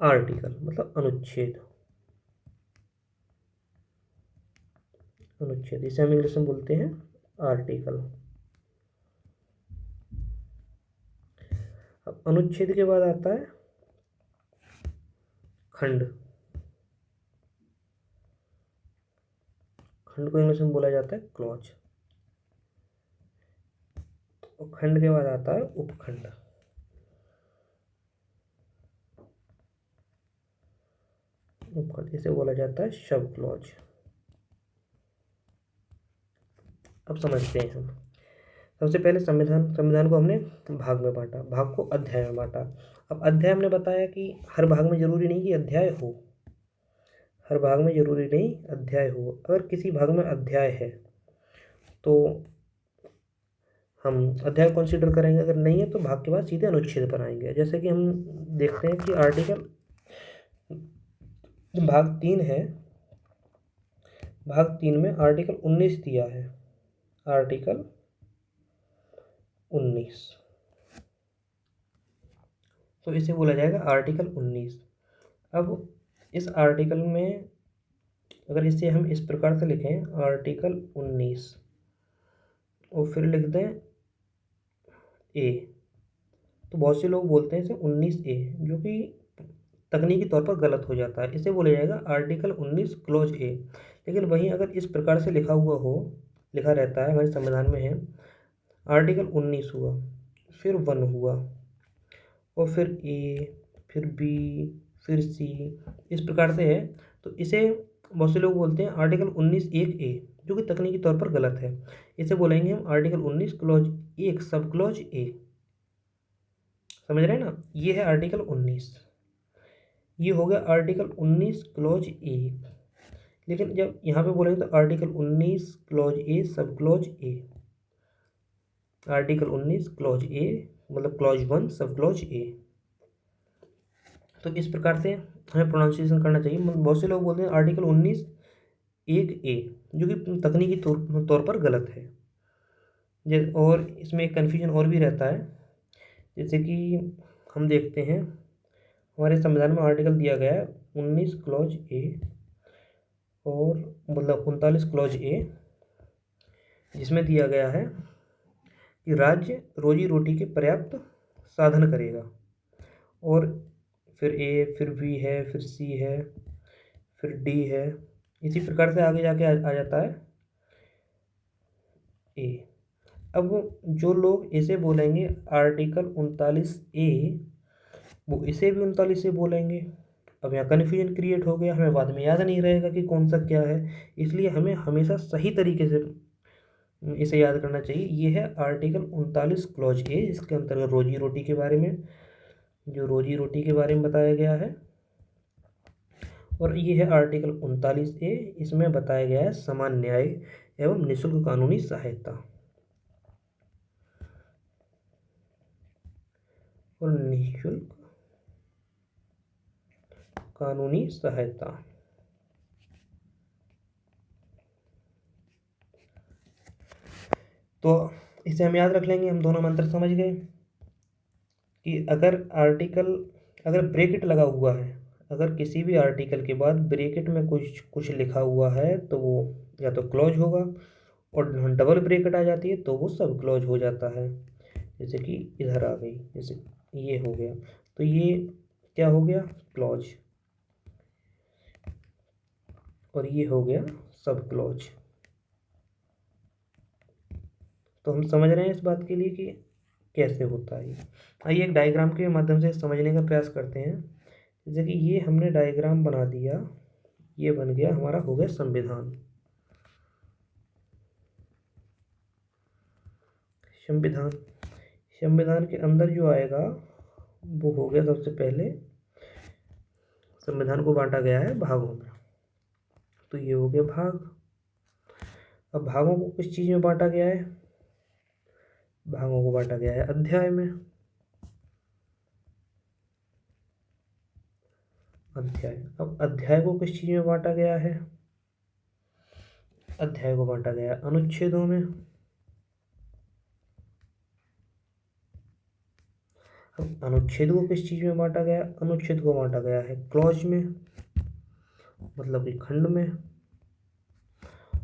Speaker 1: आर्टिकल, मतलब अनुच्छेद। अनुच्छेद इसे हम इंग्लिश में बोलते हैं आर्टिकल। अब अनुच्छेद के बाद आता है खंड। खंड को इंग्लिश में बोला जाता है क्लॉज। और खंड के बाद आता है उपखंड। उपखंड इसे बोला जाता है सब क्लॉज। अब समझते हैं हम। सबसे पहले संविधान को हमने भाग में बांटा, भाग को अध्याय में बांटा। अब अध्याय हमने बताया कि हर भाग में जरूरी नहीं कि अध्याय हो, हर भाग में जरूरी नहीं अध्याय हो। अगर किसी भाग में अध्याय है तो हम अध्याय कंसीडर करेंगे, अगर नहीं है तो भाग के बाद सीधे अनुच्छेद पर आएंगे। जैसे कि हम देखते हैं कि आर्टिकल भाग 3 है, भाग 3 में आर्टिकल 19 दिया है, आर्टिकल 19, तो इसे बोला जाएगा आर्टिकल 19। अब इस आर्टिकल में अगर इसे हम इस प्रकार से लिखें, आर्टिकल 19 और फिर लिख दें ए, तो बहुत से लोग बोलते हैं इसे 19A, जो कि तकनीकी तौर पर गलत हो जाता है। इसे बोला जाएगा आर्टिकल 19 क्लॉज ए। लेकिन वहीं अगर इस प्रकार से लिखा हुआ हो, लिखा रहता है, हमारे संविधान में है, आर्टिकल 19 हुआ, फिर 1 हुआ, और फिर ए, फिर बी, फिर सी, इस प्रकार से है, तो इसे बहुत से लोग बोलते हैं आर्टिकल 19 एक ए, जो कि तकनीकी तौर पर गलत है। इसे बोलेंगे हम आर्टिकल 19 क्लॉज एक सब क्लॉज ए। समझ रहे हैं ना, ये है आर्टिकल 19, ये हो गया आर्टिकल 19 क्लॉज ए। लेकिन जब यहाँ पे बोलेंगे तो article 19 clause A sub clause A, article 19 clause A मतलब क्लॉज 1 सब क्लॉज ए। तो इस प्रकार से हमें प्रोनाउंसिएशन करना चाहिए। बहुत से लोग बोलते हैं आर्टिकल 19 एक ए, जो कि तकनीकी तौर पर गलत है। और इसमें एक कन्फ्यूजन और भी रहता है, जैसे कि हम देखते हैं हमारे संविधान में आर्टिकल दिया गया है 19 क्लॉज ए और मतलब 39 क्लॉज ए, जिसमें दिया गया है कि राज्य रोजी रोटी के पर्याप्त साधन करेगा, और फिर ए, फिर बी है, फिर सी है, फिर डी है, इसी प्रकार से आगे जाके आ जाता है ए। अब जो लोग इसे बोलेंगे आर्टिकल 39A, वो इसे भी 39 बोलेंगे। अब यहाँ कन्फ्यूजन क्रिएट हो गया, हमें बाद में याद नहीं रहेगा कि कौन सा क्या है, इसलिए हमें हमेशा सही तरीके से इसे याद करना चाहिए। ये है आर्टिकल 39 क्लॉज ए, इसके अंतर्गत रोजी रोटी के बारे में, जो रोजी रोटी के बारे में बताया गया है। और ये है आर्टिकल 39A, इसमें बताया गया है समान न्याय एवं निःशुल्क कानूनी सहायता, और निःशुल्क कानूनी सहायता। तो इसे हम याद रख लेंगे, हम दोनों मंत्र समझ गए कि अगर ब्रैकेट लगा हुआ है, अगर किसी भी आर्टिकल के बाद ब्रैकेट में कुछ लिखा हुआ है तो वो या तो क्लॉज होगा, और डबल ब्रैकेट आ जाती है तो वो सब क्लॉज हो जाता है। जैसे कि इधर आ गई, जैसे ये हो गया, तो ये क्या हो गया, क्लॉज, और ये हो गया सब क्लॉज। तो हम समझ रहे हैं इस बात के लिए कि कैसे होता है। आइए एक डायग्राम के माध्यम से समझने का प्रयास करते हैं। जैसे कि ये हमने डायग्राम बना दिया, ये बन गया हमारा, हो गया संविधान। संविधान संविधान के अंदर जो आएगा वो हो गया, सबसे पहले संविधान को बांटा गया है भागों में, तो ये हो गया भाग। अब भागों को किस चीज़ में बांटा गया है, भागों को बांटा गया है अध्याय में, अध्याय। अब अध्याय को किस चीज़ में बांटा गया है, अध्याय को बांटा गया है अनुच्छेदों में। अब अनुच्छेद को किस चीज़ में बांटा गया, अनुच्छेद को बांटा गया है क्लॉज में, मतलब कि खंड में,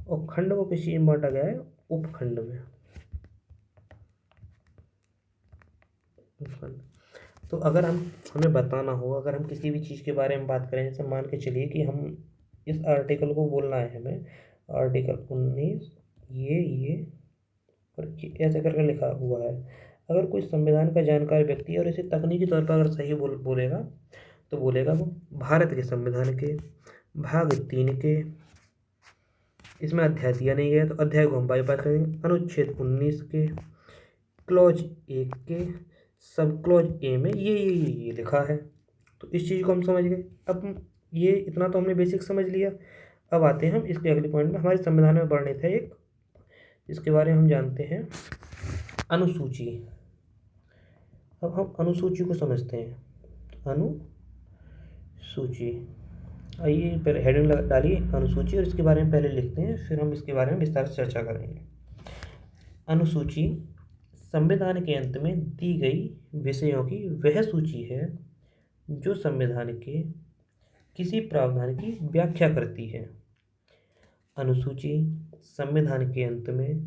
Speaker 1: और खंड को किस चीज़ में बांटा गया है, उपखंड में, उपखंड। तो अगर हमें बताना हो, अगर हम किसी भी चीज़ के बारे में बात करें, जैसे मान के चलिए कि हम इस आर्टिकल को बोलना है हमें, आर्टिकल 19 ये और ऐसे करके लिखा हुआ है। अगर कोई संविधान का जानकार व्यक्ति और इसे तकनीकी तौर पर अगर सही बोलेगा, तो बोलेगा वो भारत के संविधान के भाग 3 के, इसमें अध्याय दिया नहीं गया तो अध्याय को हम बाईपास करेंगे, अनुच्छेद 19 के क्लॉज 1 के सब क्लॉज ए में ये लिखा है। तो इस चीज़ को हम समझ गए। अब ये इतना तो हमने बेसिक समझ लिया। अब आते हैं हम इसके अगले पॉइंट में। हमारे संविधान में वर्णित है एक, इसके बारे में हम जानते हैं, अनुसूची। अब हम अनुसूची को समझते हैं। अनुसूची, आइए पहले हेडिंग डालिए अनुसूची और इसके बारे में पहले लिखते हैं, फिर हम इसके बारे में विस्तार से चर्चा करेंगे। अनुसूची संविधान के अंत में दी गई विषयों की वह सूची है जो संविधान के किसी प्रावधान की व्याख्या करती है। अनुसूची संविधान के अंत में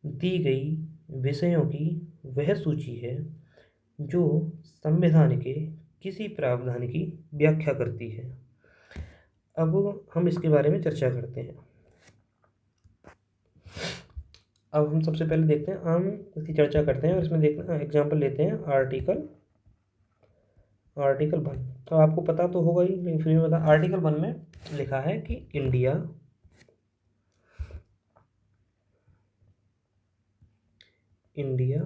Speaker 1: दी गई विषयों की वह सूची है जो संविधान के किसी प्रावधान की व्याख्या करती है। अब हम इसके बारे में चर्चा करते हैं। अब हम सबसे पहले देखते हैं, हम इसकी चर्चा करते हैं और इसमें देखते हैं एग्जाम्पल लेते हैं। आर्टिकल 1। तो आपको पता तो होगा ही, लेकिन फिर भी बता। आर्टिकल 1 में लिखा है कि इंडिया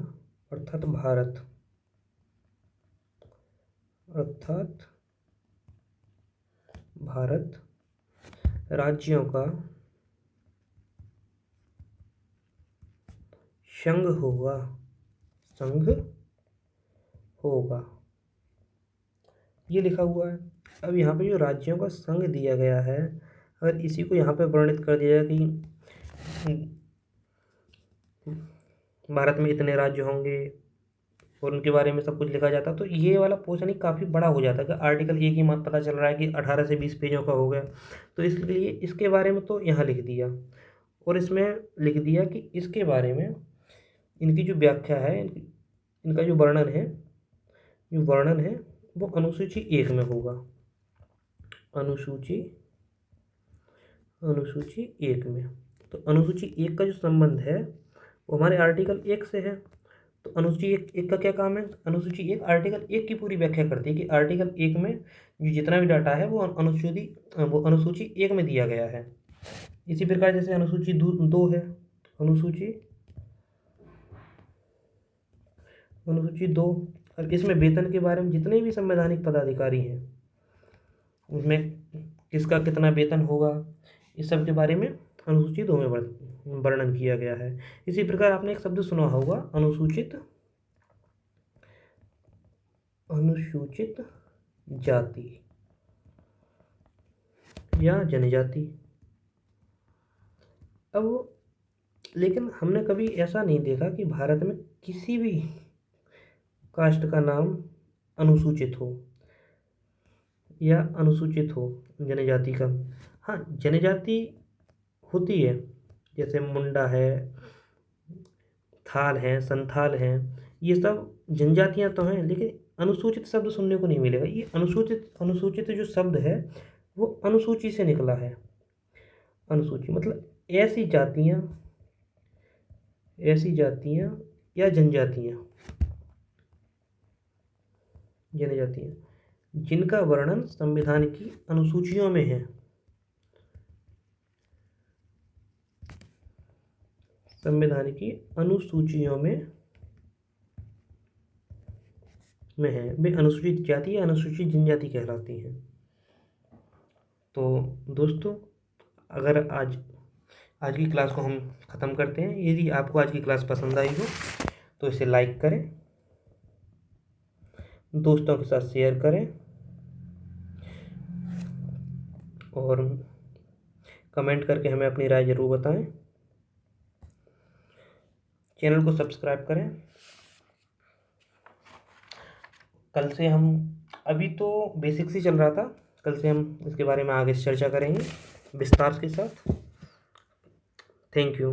Speaker 1: अर्थात भारत राज्यों का संघ होगा, ये लिखा हुआ है। अब यहाँ पे जो राज्यों का संघ दिया गया है, अगर इसी को यहाँ पे वर्णित कर दिया जाए कि भारत में इतने राज्य होंगे और उनके बारे में सब कुछ लिखा जाता, तो ये वाला पोर्शन ही काफ़ी बड़ा हो जाता है कि आर्टिकल 1 ही पता चल रहा है कि 18 से 20 पेजों का हो गया। तो इसके लिए इसके बारे में तो यहाँ लिख दिया, और इसमें लिख दिया कि इसके बारे में इनकी जो व्याख्या है, इनका जो वर्णन है वो अनुसूची 1 में होगा। अनुसूची 1 में, तो अनुसूची 1 का जो संबंध है वो हमारे आर्टिकल 1 से है। तो अनुसूची 1 का क्या काम है? अनुसूची 1 आर्टिकल 1 की पूरी व्याख्या करती है कि आर्टिकल 1 में जो जितना भी डाटा है वो अनुसूची 1 में दिया गया है। इसी प्रकार जैसे अनुसूची 2 है, अनुसूची 2, और इसमें वेतन के बारे में जितने भी संवैधानिक पदाधिकारी हैं उसमें किसका कितना वेतन होगा, इस सब के बारे में अनुसूची 2 में वर्णन किया गया है। इसी प्रकार आपने एक शब्द सुना होगा अनुसूचित जाति या जनजाति। अब लेकिन हमने कभी ऐसा नहीं देखा कि भारत में किसी भी कास्ट का नाम अनुसूचित हो या अनुसूचित हो जनजाति का। हाँ, जनजाति होती है, जैसे मुंडा है, थाल है, संथाल हैं, ये सब जनजातियाँ तो हैं, लेकिन अनुसूचित शब्द सुनने को नहीं मिलेगा। ये अनुसूचित जो शब्द है वो अनुसूची से निकला है। अनुसूची मतलब ऐसी जातियाँ या जनजातियाँ जिनका वर्णन संविधान की अनुसूचियों में है। संविधान की अनुसूचियों में है, वे अनुसूचित जाति या अनुसूचित जनजाति कहलाती हैं। तो दोस्तों, अगर आज की क्लास को हम ख़त्म करते हैं। यदि आपको आज की क्लास पसंद आई हो तो इसे लाइक करें, दोस्तों के साथ शेयर करें और कमेंट करके हमें अपनी राय ज़रूर बताएं। चैनल को सब्सक्राइब करें। कल से हम, अभी तो बेसिक्स ही चल रहा था, कल से हम इसके बारे में आगे चर्चा करेंगे विस्तार के साथ। Thank you.